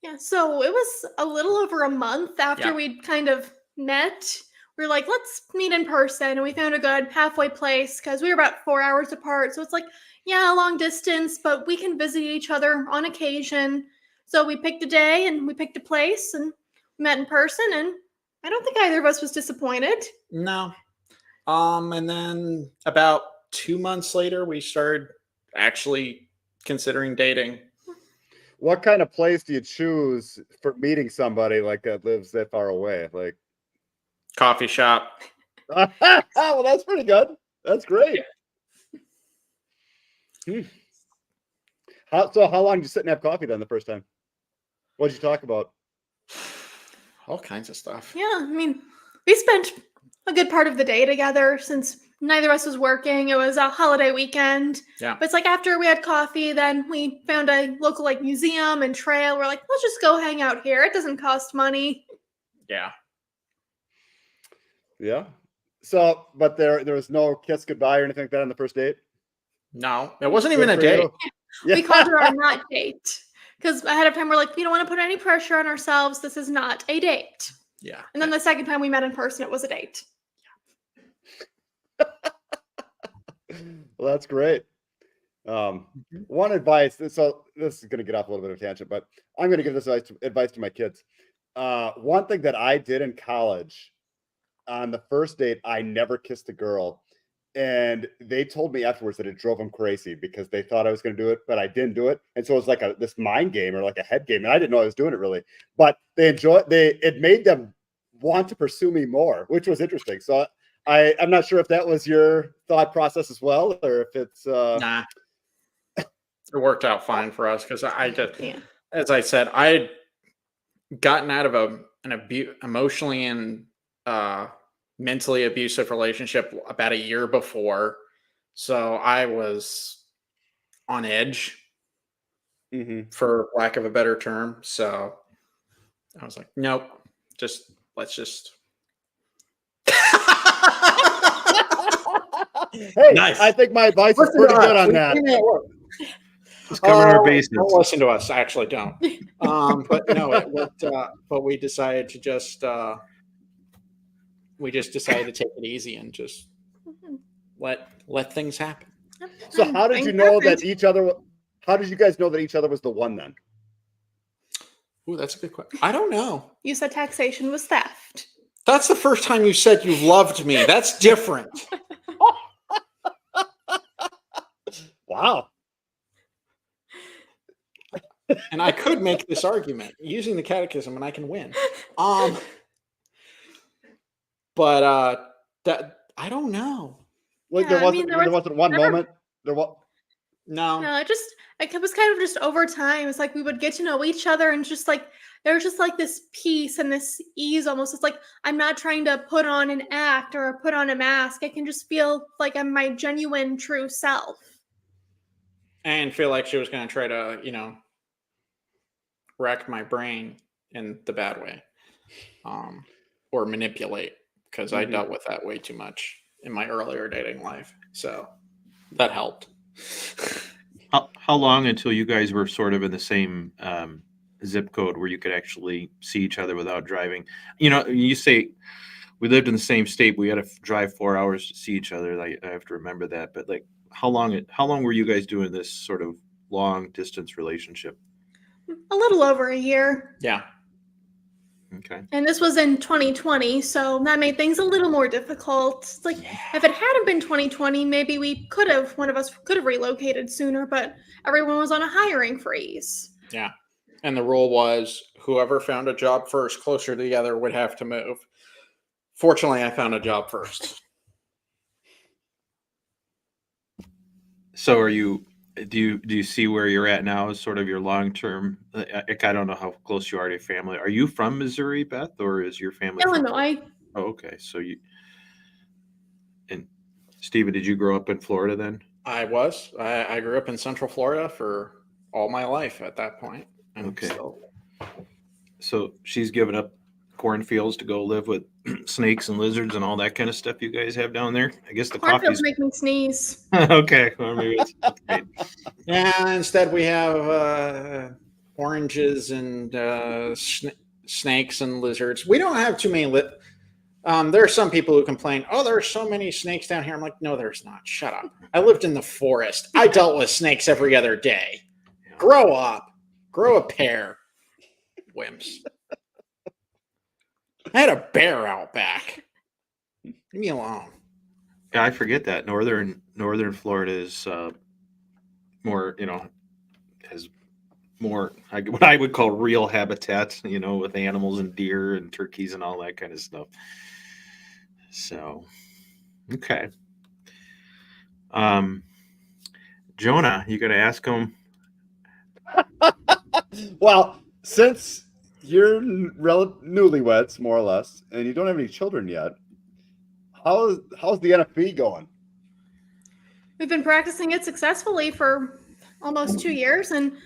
Yeah, so it was a little over a month after we'd kind of met. We were like, let's meet in person. And we found a good halfway place because we were about 4 hours apart. So it's like, yeah, long distance, but we can visit each other on occasion. So we picked a day and we picked a place and met in person. And I don't think either of us was disappointed. No. And then about 2 months later, we started actually considering dating. What kind of place do you choose for meeting somebody that lives that far away? Coffee shop. Well, that's pretty good. That's great. How long did you sit and have coffee then the first time? What did you talk about? All kinds of stuff. Yeah, we spent a good part of the day together since neither of us was working. It was a holiday weekend. Yeah. But it's after we had coffee, then we found a local museum and trail. We're like, let's just go hang out here. It doesn't cost money. Yeah. Yeah. So, but there was no kiss goodbye or anything like that on the first date? No, it wasn't even a date. We called it our not date. Because ahead of time, we're like, we don't want to put any pressure on ourselves. This is not a date. Yeah. And then the second time we met in person, it was a date. Well, that's great. One advice. So this is going to get off a little bit of a tangent, but I'm going to give this advice to my kids. One thing that I did in college, on the first date, I never kissed a girl. And they told me afterwards that it drove them crazy because they thought I was going to do it, but I didn't do it. And so it was like this mind game or like a head game. And I didn't know I was doing it really, but it made them want to pursue me more, which was interesting. So I'm not sure if that was your thought process as well, or if it's Nah. It worked out fine for us because as I said, I had gotten out of an emotionally and mentally abusive relationship about a year before. So I was on edge, for lack of a better term. So I was like, nope, let's just. Hey, Nice. I think my advice is pretty good on that. Just covering our bases. Don't listen to us. I actually don't. But no, it worked. But we decided to just decided to take it easy and just let things happen. So how did you know that each other? How did you guys know that each other was the one then? Ooh, that's a good question. I don't know. You said taxation was theft. That's the first time you said you loved me. That's different. Wow. And I could make this argument using the catechism and I can win. But that I don't know. Like Yeah, there I mean, wasn't one never- moment. There was. No. No, it was kind of just over time. It's like we would get to know each other, and just like there was just like this peace and this ease almost. It's like I'm not trying to put on an act or put on a mask. I can just feel like I'm my genuine, true self. And feel like she was going to try to, wreck my brain in the bad way, or manipulate, because I dealt with that way too much in my earlier dating life. So that helped. How long until you guys were sort of in the same zip code where you could actually see each other without driving? You say we lived in the same state. We had to drive 4 hours to see each other. I have to remember that. But like, how long were you guys doing this sort of long distance relationship? A little over a year. Yeah. Okay. And this was in 2020, so that made things a little more difficult. It's like if it hadn't been 2020, maybe one of us could have relocated sooner, but everyone was on a hiring freeze. Yeah. And the rule was whoever found a job first closer to the other would have to move. Fortunately, I found a job first. So do you see where you're at now as sort of your long-term, I don't know how close you are to your family. Are you from Missouri, Beth, or is your family from Illinois. Oh, okay. So and Stephen, did you grow up in Florida then? I was. I grew up in Central Florida for all my life at that point. And Okay. still. So she's given up cornfields to go live with snakes and lizards and all that kind of stuff you guys have down there. I guess the Cornfields coffee's make me sneeze. okay. Well, maybe it's great. Yeah, instead we have oranges and snakes and lizards. We don't have too many. There are some people who complain, "Oh, there are so many snakes down here." I'm like, "No, there's not. Shut up. I lived in the forest. I dealt with snakes every other day. Grow up. Grow a pair. Wimps." I had a bear out back. Leave me alone. Yeah, I forget that northern Florida is more, has more what I would call real habitat, with animals and deer and turkeys and all that kind of stuff. So, okay. Jonah, you gonna ask him? Well, since you're newlyweds, more or less, and you don't have any children yet, how's the NFP going? We've been practicing it successfully for almost 2 years, and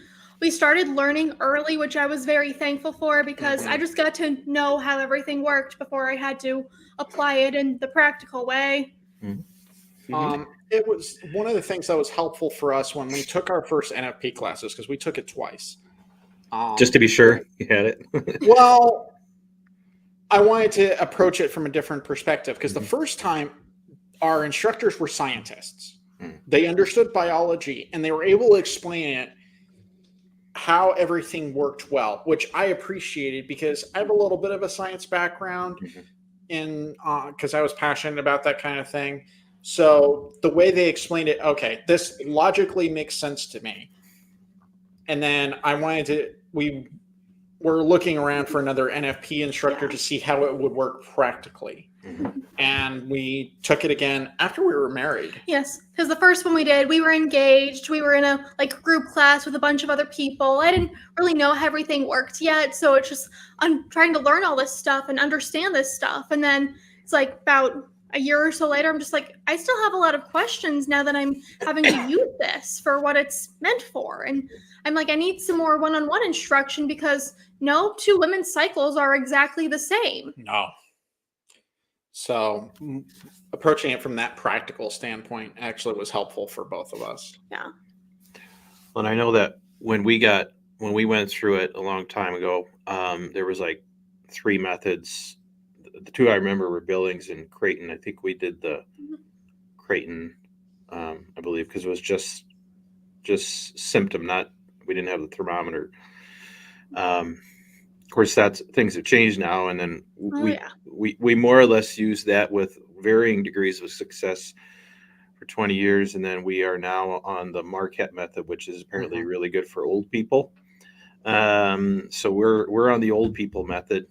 we started learning early, which I was very thankful for because I just got to know how everything worked before I had to apply it in the practical way. It was one of the things that was helpful for us when we took our first NFP classes, because we took it twice. Just to be sure you had it. Well, I wanted to approach it from a different perspective, because the first time our instructors were scientists. They understood biology and they were able to explain it, how everything worked well, which I appreciated because I have a little bit of a science background because I was passionate about that kind of thing. So the way they explained it, okay, this logically makes sense to me. And then we were looking around for another NFP instructor to see how it would work practically. And we took it again after we were married. Yes, because the first one we did, we were engaged. We were in a group class with a bunch of other people. I didn't really know how everything worked yet, so it's just I'm trying to learn all this stuff and understand this stuff. And then it's like about a year or so later, I'm just like, I still have a lot of questions now that I'm having to use this for what it's meant for. And I'm like, I need some more one-on-one instruction because no two women's cycles are exactly the same. No. So approaching it from that practical standpoint actually was helpful for both of us. Yeah. And I know that when we went through it a long time ago, there was like 3 methods. The 2 I remember were Billings and Creighton. I think we did the Creighton, I believe, because it was just symptom, we didn't have the thermometer. Of course, things have changed now, and then we more or less use that with varying degrees of success for 20 years, and then we are now on the Marquette method, which is apparently really good for old people. So we're on the old people method.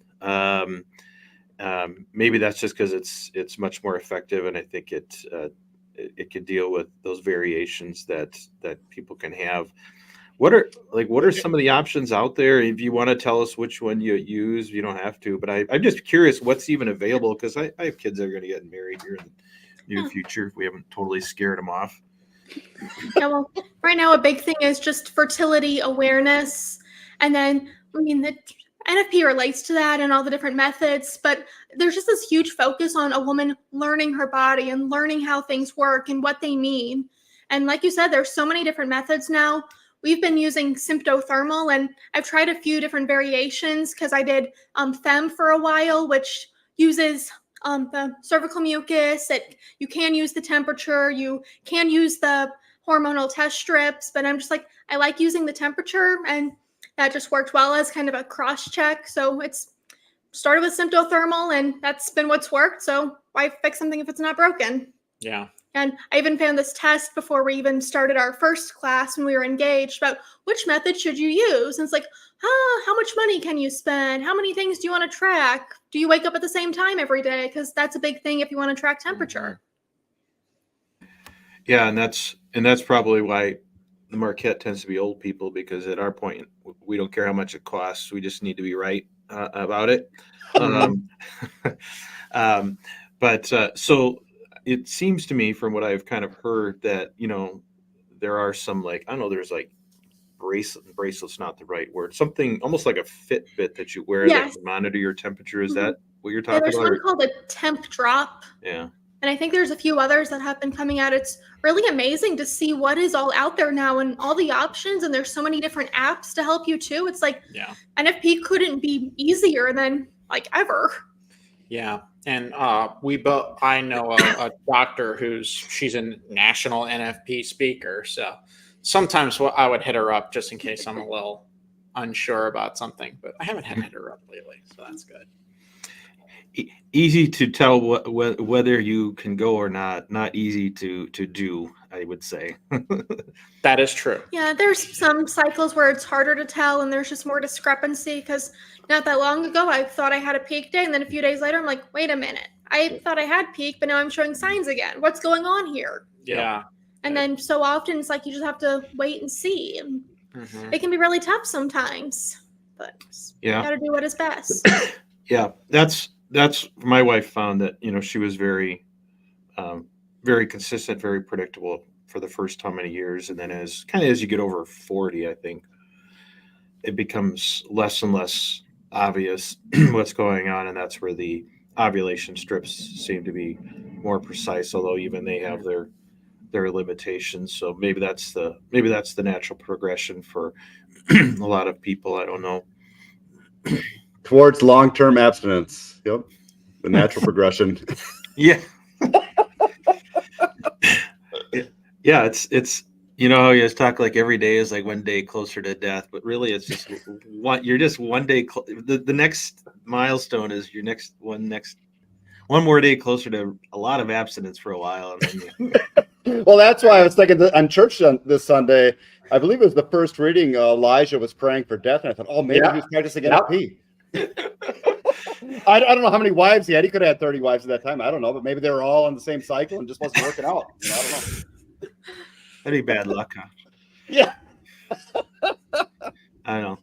Maybe that's just because it's much more effective, and I think it could deal with those variations that people can have. What are some of the options out there? If you want to tell us which one you use, you don't have to. But I'm just curious what's even available, because I have kids that are going to get married here in the near future if we haven't totally scared them off. Yeah, well, right now a big thing is just fertility awareness, and then I mean the NFP relates to that and all the different methods, but there's just this huge focus on a woman learning her body and learning how things work and what they mean. And like you said, there's so many different methods now. We've been using symptothermal, and I've tried a few different variations because I did FEM for a while, which uses the cervical mucus. You can use the temperature, you can use the hormonal test strips, but I'm just like, I like using the temperature, and that just worked well as kind of a cross check. So it's started with symptothermal, and that's been what's worked. So why fix something if it's not broken? Yeah. And I even found this test before we even started our first class when we were engaged about which method should you use. And it's like, how much money can you spend? How many things do you want to track? Do you wake up at the same time every day? Because that's a big thing if you want to track temperature. Yeah, and that's probably why the Marquette tends to be old people, because at our point we don't care how much it costs. We just need to be right about it. So it seems to me, from what I've kind of heard, that there are some, like, I don't know, there's like bracelets, not the right word, something almost like a Fitbit that you wear that can monitor your temperature. Is that what you're talking there's about? There's one called a temp drop. Yeah. And I think there's a few others that have been coming out. It's really amazing to see what is all out there now and all the options. And there's so many different apps to help you too. It's like, NFP couldn't be easier than like ever. Yeah. And I know a doctor she's a national NFP speaker. So sometimes I would hit her up just in case I'm a little unsure about something, but I haven't had to hit her up lately. So that's good. Easy to tell whether you can go or not easy to do, I would say. That is true. Yeah, there's some cycles where it's harder to tell and there's just more discrepancy, because not that long ago I thought I had a peak day, and then a few days later I'm like, wait a minute, I thought I had peak, but now I'm showing signs again. What's going on here? Yeah. And then so often it's like you just have to wait and see, and it can be really tough sometimes, but you got to do what is best. Yeah, that's my wife found that she was very very consistent, very predictable for the first how many years, and then as you get over 40, I think it becomes less and less obvious what's going on, and that's where the ovulation strips seem to be more precise, although even they have their limitations. So maybe that's the natural progression for a lot of people. I don't know. Towards long-term abstinence. Yep. The natural progression. Yeah. Yeah, it's how you guys talk like every day is like one day closer to death, but really it's just you're just one day the next milestone is your next one more day closer to a lot of abstinence for a while. Well, that's why I was thinking that on church this Sunday, I believe it was the first reading, Elijah was praying for death, and I thought, oh, maybe he was practicing NLP. I don't know how many wives he had. He could have had 30 wives at that time. I don't know, but maybe they were all on the same cycle and just wasn't working out. I don't know. That'd be bad luck, huh? Yeah. I don't know.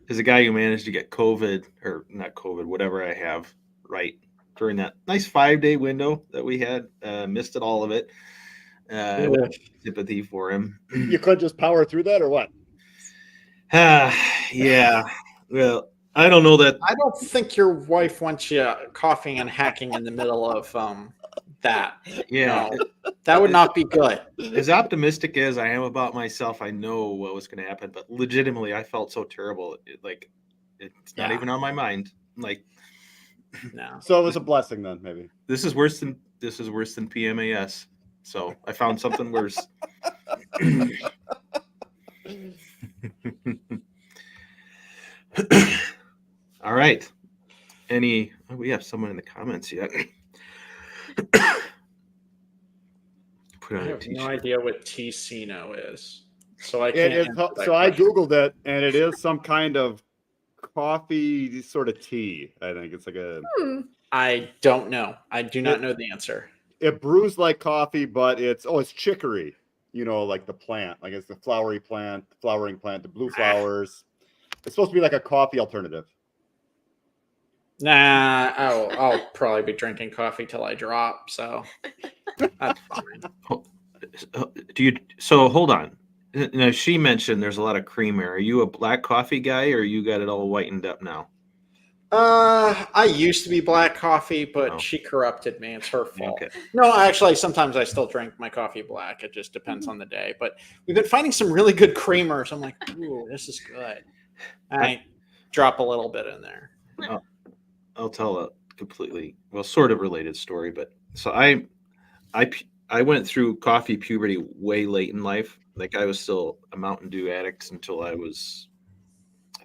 As a guy who managed to get COVID, or not COVID, whatever I have, right, during that nice 5-day window that we had, missed it, all of it. Sympathy for him. You could just power through that, or what? Yeah. Well, I don't know that. I don't think your wife wants you coughing and hacking in the middle of that. Yeah. No, that would not be good. As optimistic as I am about myself, I know what was going to happen, but legitimately, I felt so terrible. It's not even on my mind. Like, no. So it was a blessing then, maybe. This is worse than PMAS. So I found something worse. All right. We have someone in the comments yet. I have no idea what Ticino is. so I can't. It is, answer that so I question. Googled it, and it is some kind of coffee sort of tea. I think it's like a. I don't know. I do not know the answer. It brews like coffee, but it's chicory. You know, like the plant, like it's the flowering plant, the blue flowers. It's supposed to be like a coffee alternative. Nah, I'll probably be drinking coffee till I drop. So that's fine. So hold on. Now she mentioned there's a lot of creamer. Are you a black coffee guy, or you got it all whitened up now? I used to be black coffee, but Oh. she corrupted me. It's her fault. Okay. No, actually, sometimes I still drink my coffee black. It just depends on the day. But we've been finding some really good creamers. I'm like, ooh, this is good. I drop a little bit in there. I'll tell a completely, sort of related story. But so I went through coffee puberty way late in life. Like I was still a Mountain Dew addict until I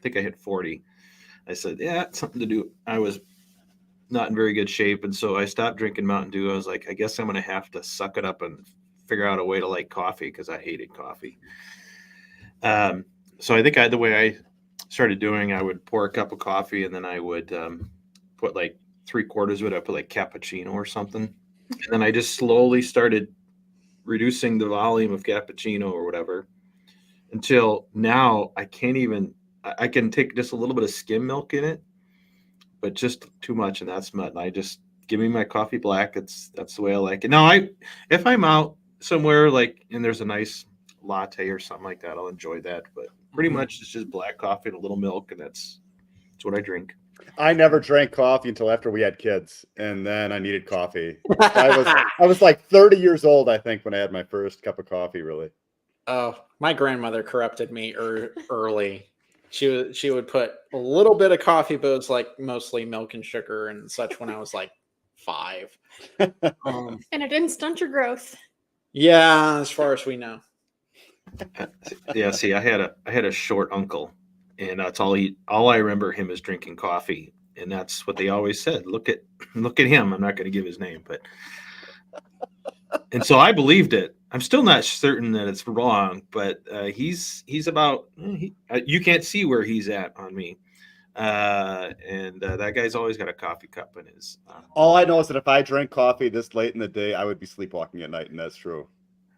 think I hit 40. I said, yeah, it's something to do. I was not in very good shape. And so I stopped drinking Mountain Dew. I was like, I guess I'm going to have to suck it up and figure out a way to like coffee because I hated coffee. So I think the way I started doing, I would pour a cup of coffee and then I would put like 3/4 of it. I put like cappuccino or something. And then I just slowly started reducing the volume of cappuccino or whatever until now I can take just a little bit of skim milk in it, but just too much, and that's mud. I just give me my coffee black. That's the way I like it. Now, if I'm out somewhere like and there's a nice latte or something like that, I'll enjoy that. But pretty much it's just black coffee and a little milk, and that's what I drink. I never drank coffee until after we had kids, and then I needed coffee. I was like 30 years old, I think, when I had my first cup of coffee. Really. Oh, my grandmother corrupted me early. She would put a little bit of coffee, but it was like mostly milk and sugar and such when I was like 5. And it didn't stunt your growth. Yeah, as far as we know. Yeah, see, I had a short uncle, and that's all I remember him is drinking coffee, and that's what they always said. Look at him. I'm not going to give his name, but and so I believed it. I'm still not certain that it's wrong, but he's about you can't see where he's at on me, and that guy's always got a coffee cup in his. All I know is that if I drank coffee this late in the day, I would be sleepwalking at night, and that's true.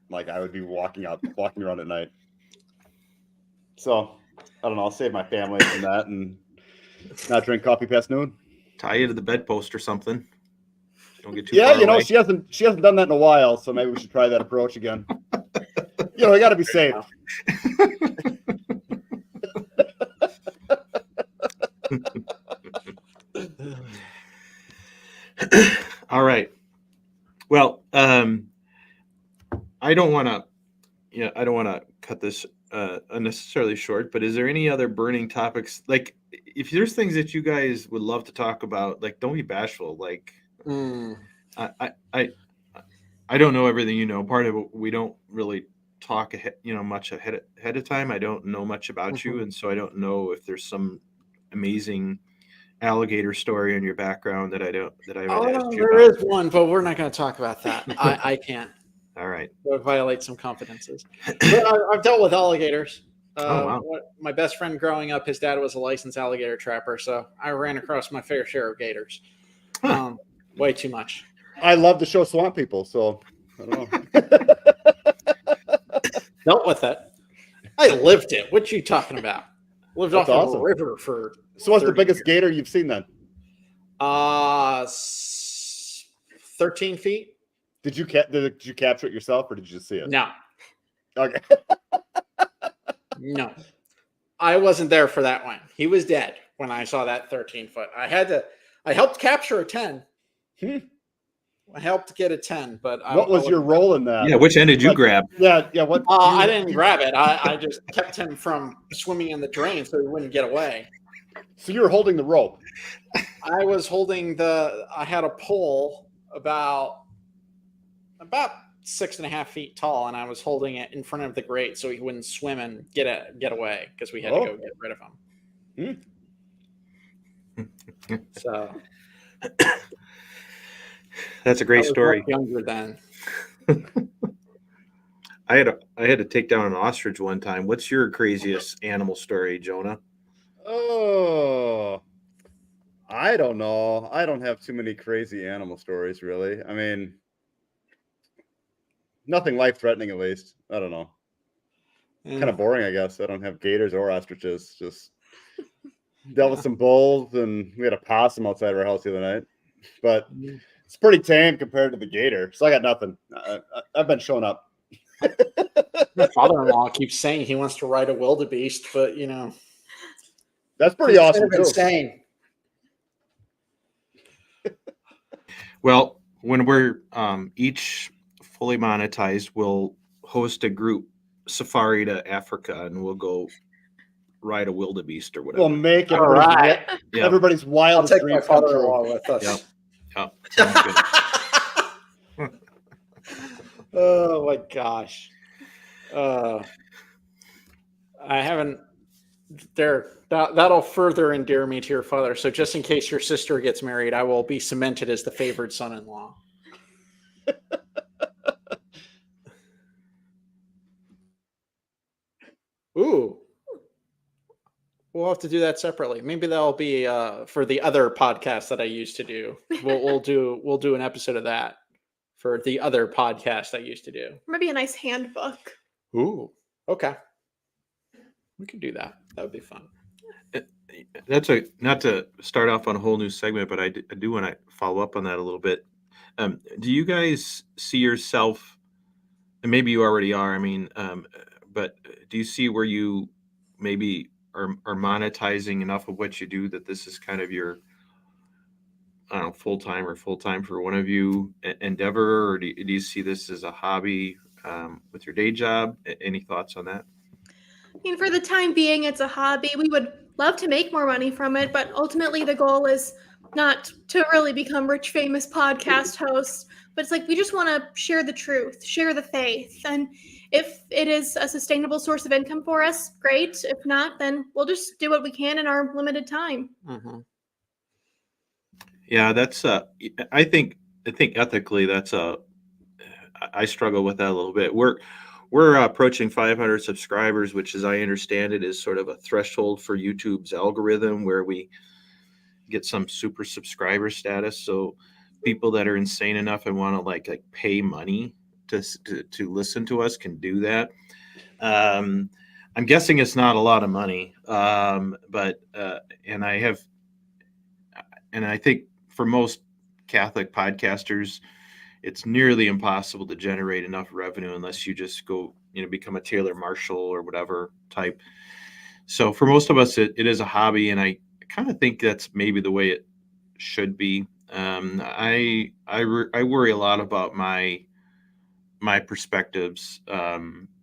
Like I would be walking around at night. So I don't know. I'll save my family from that and not drink coffee past noon. Tie you to the bedpost or something. Don't get too Yeah, far away. she hasn't done that in a while, so maybe we should try that approach again. We got to be safe. All right. Well, I don't want to cut this unnecessarily short, but is there any other burning topics? Like, if there's things that you guys would love to talk about, like, don't be bashful. Like, I don't know everything. Part of it, we don't really talk much ahead of time. I don't know much about you, and so I don't know if there's some amazing alligator story in your background that I haven't asked you there about. is one, but we're not going to talk about that. I can't. All right. It would violate some confidences. But I've dealt with alligators. Oh, wow. My best friend growing up, his dad was a licensed alligator trapper, so I ran across my fair share of gators. Huh. Way too much. I love to show swamp people, so I don't know. Dealt with it. I lived it. What you talking about? Lived That's off awesome. of a river for. So what's the 30 biggest years. gator you've seen then? 13 feet. Did you capture it yourself, or did you just see it? No, Okay. no, I wasn't there for that one. He was dead when I saw that 13-foot. I helped capture a 10. I helped get a 10, but What was your role in that? Yeah, which end did you grab? Yeah. What? I didn't grab it. I just kept him from swimming in the drain so he wouldn't get away. So you were holding the rope. I was holding I had a pole about 6.5 feet tall, and I was holding it in front of the grate so he wouldn't swim and get away because we had to go get rid of him. So That's a great story. Younger then. I had to take down an ostrich one time. What's your craziest animal story, Jonah? Oh, I don't know. I don't have too many crazy animal stories, really. I mean, nothing life-threatening, at least. I don't know. Kind of boring, I guess. I don't have gators or ostriches. Just dealt with some bulls, and we had a possum outside of our house the other night. But it's pretty tame compared to the gator. So I got nothing. I've been showing up. My father-in-law keeps saying he wants to ride a wildebeest, but you know, that's pretty awesome too. Insane. Well, when we're each fully monetized, we'll host a group safari to Africa, and we'll go ride a wildebeest or whatever. We'll make Yep. everybody's wildest I'll take my dreams come father-in-law true. with us. Yep. Sounds good. Oh my gosh. I haven't that'll further endear me to your father. So just in case your sister gets married, I will be cemented as the favored son-in-law. Ooh. We'll have to do that separately. Maybe that'll be for the other podcast that I used to do. We'll do an episode of that for the other podcast I used to do. Maybe a nice handbook. Ooh. Okay. We could do that. That would be fun. That's not to start off on a whole new segment, but I do want to follow up on that a little bit. Do you guys see yourself, and maybe you already are, I mean, but do you see where you maybe are monetizing enough of what you do that this is kind of your, I don't know, full-time for one of you endeavor, or do you see this as a hobby with your day job? Any thoughts on that? I mean, for the time being, it's a hobby. We would love to make more money from it, but ultimately the goal is not to really become rich, famous podcast hosts, but it's like we just want to share the truth, share the faith. And if it is a sustainable source of income for us, great. If not, then we'll just do what we can in our limited time. Mm-hmm. Yeah, that's I think ethically that's I struggle with that a little bit. We're approaching 500 subscribers, which, as I understand it, is sort of a threshold for YouTube's algorithm where we get some super subscriber status. So people that are insane enough and want to like pay money to listen to us can do that. I'm guessing it's not a lot of money, but and I think for most Catholic podcasters, it's nearly impossible to generate enough revenue unless you just go, become a Taylor Marshall or whatever type. So for most of us, it is a hobby, and I kind of think that's maybe the way it should be. I worry a lot about my perspectives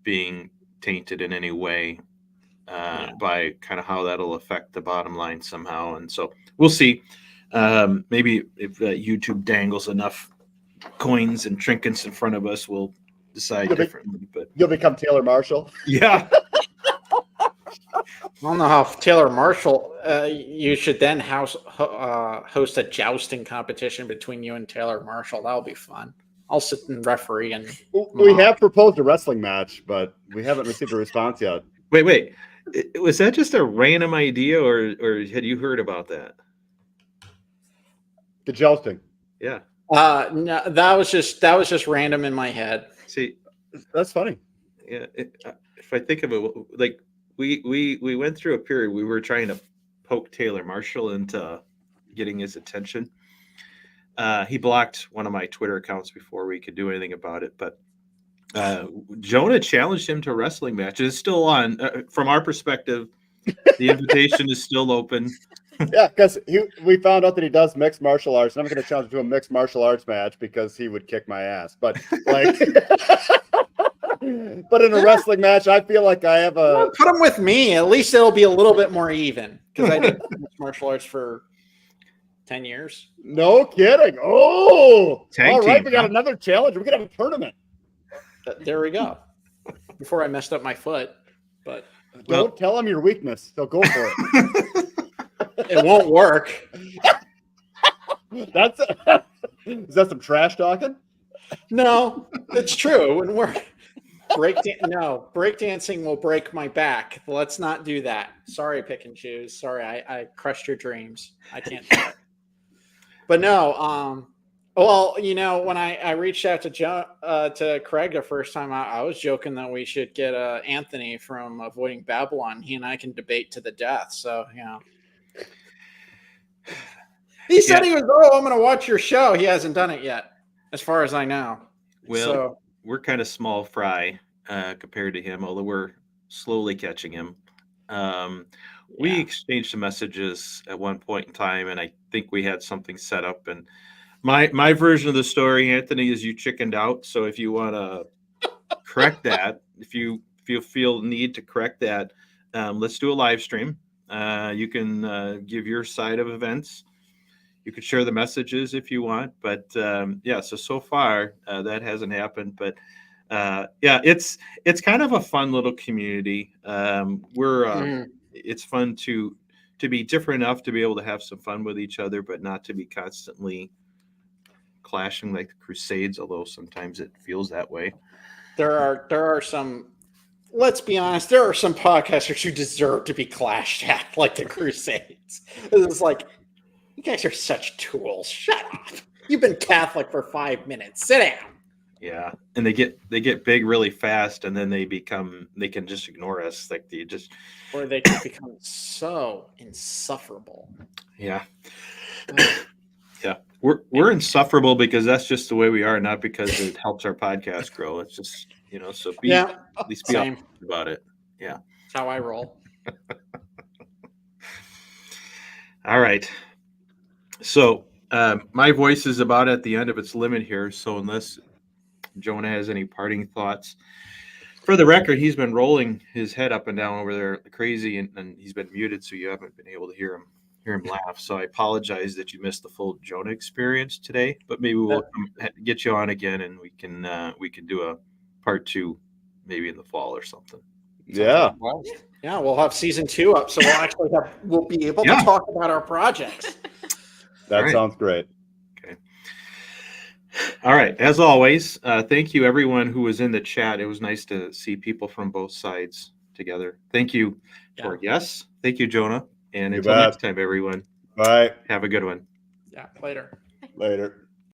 being tainted in any way by kind of how that'll affect the bottom line somehow. And so we'll see. Maybe if YouTube dangles enough coins and trinkets in front of us, we'll decide differently. But you'll become Taylor Marshall. Yeah. I don't know how Taylor Marshall. You should then host a jousting competition between you and Taylor Marshall. That'll be fun. I'll sit and referee. And we have proposed a wrestling match, but we haven't received a response yet. Wait. Was that just a random idea, or had you heard about that? The jousting. Yeah. No, that was just random in my head. See, that's funny. Yeah. If I think of it, like we went through a period we were trying to poke Taylor Marshall into getting his attention. He blocked one of my Twitter accounts before we could do anything about it. But Jonah challenged him to a wrestling match. It's still on. From our perspective, the invitation is still open. Yeah, because we found out that he does mixed martial arts, and I'm going to challenge him to a mixed martial arts match because he would kick my ass. But like, but in a wrestling match, I feel like I have a put him with me. At least it'll be a little bit more even because I did mixed martial arts for 10 years. No kidding. Oh, Tag all right. team, We got another challenge. We're going to have a tournament. There we go. Before I messed up my foot, but don't tell him your weakness. They'll go for it. It won't work. Is that some trash talking? No, it's true. It wouldn't work. breakdancing will break my back. Let's not do that. Sorry, pick and choose. Sorry, I crushed your dreams. I can't do it. But no, well, when I reached out to Craig the first time, I was joking that we should get Anthony from Avoiding Babylon. He and I can debate to the death. So, he said he was, I'm going to watch your show. He hasn't done it yet, as far as I know. Well, we're kind of small fry compared to him, although we're slowly catching him. We exchanged some messages at one point in time, and I think we had something set up. And my version of the story, Anthony, is you chickened out. So if you want to correct that, if you feel need to correct that, let's do a live stream. You can give your side of events. You could share the messages if you want, but so far that hasn't happened. But it's kind of a fun little community. It's fun to be different enough to be able to have some fun with each other, but not to be constantly clashing like the Crusades, although sometimes it feels that way. There are some, let's be honest, there are some podcasters who deserve to be clashed at, like the Crusades. It's like, you guys are such tools. Shut up. You've been Catholic for 5 minutes. Sit down. Yeah, and they get big really fast, and then they can just ignore us, like or they can become so insufferable. Yeah. Yeah, we're insufferable because that's just the way we are, not because it helps our podcast grow. It's just so at least be honest about it. Yeah, that's how I roll. All right. So my voice is about at the end of its limit here. So unless Jonah has any parting thoughts, for the record, he's been rolling his head up and down over there crazy, and he's been muted, so you haven't been able to hear him laugh. So I apologize that you missed the full Jonah experience today, but maybe we'll get you on again, and we can do a part 2 maybe in the fall or something. Yeah. Yeah, we'll have season 2 up, so we'll be able to talk about our projects. That sounds great. Okay. All right. As always, thank you everyone who was in the chat. It was nice to see people from both sides together. Thank you to our guests. Thank you, Jonah. And until next time, everyone. Bye. Have a good one. Yeah, later. Later.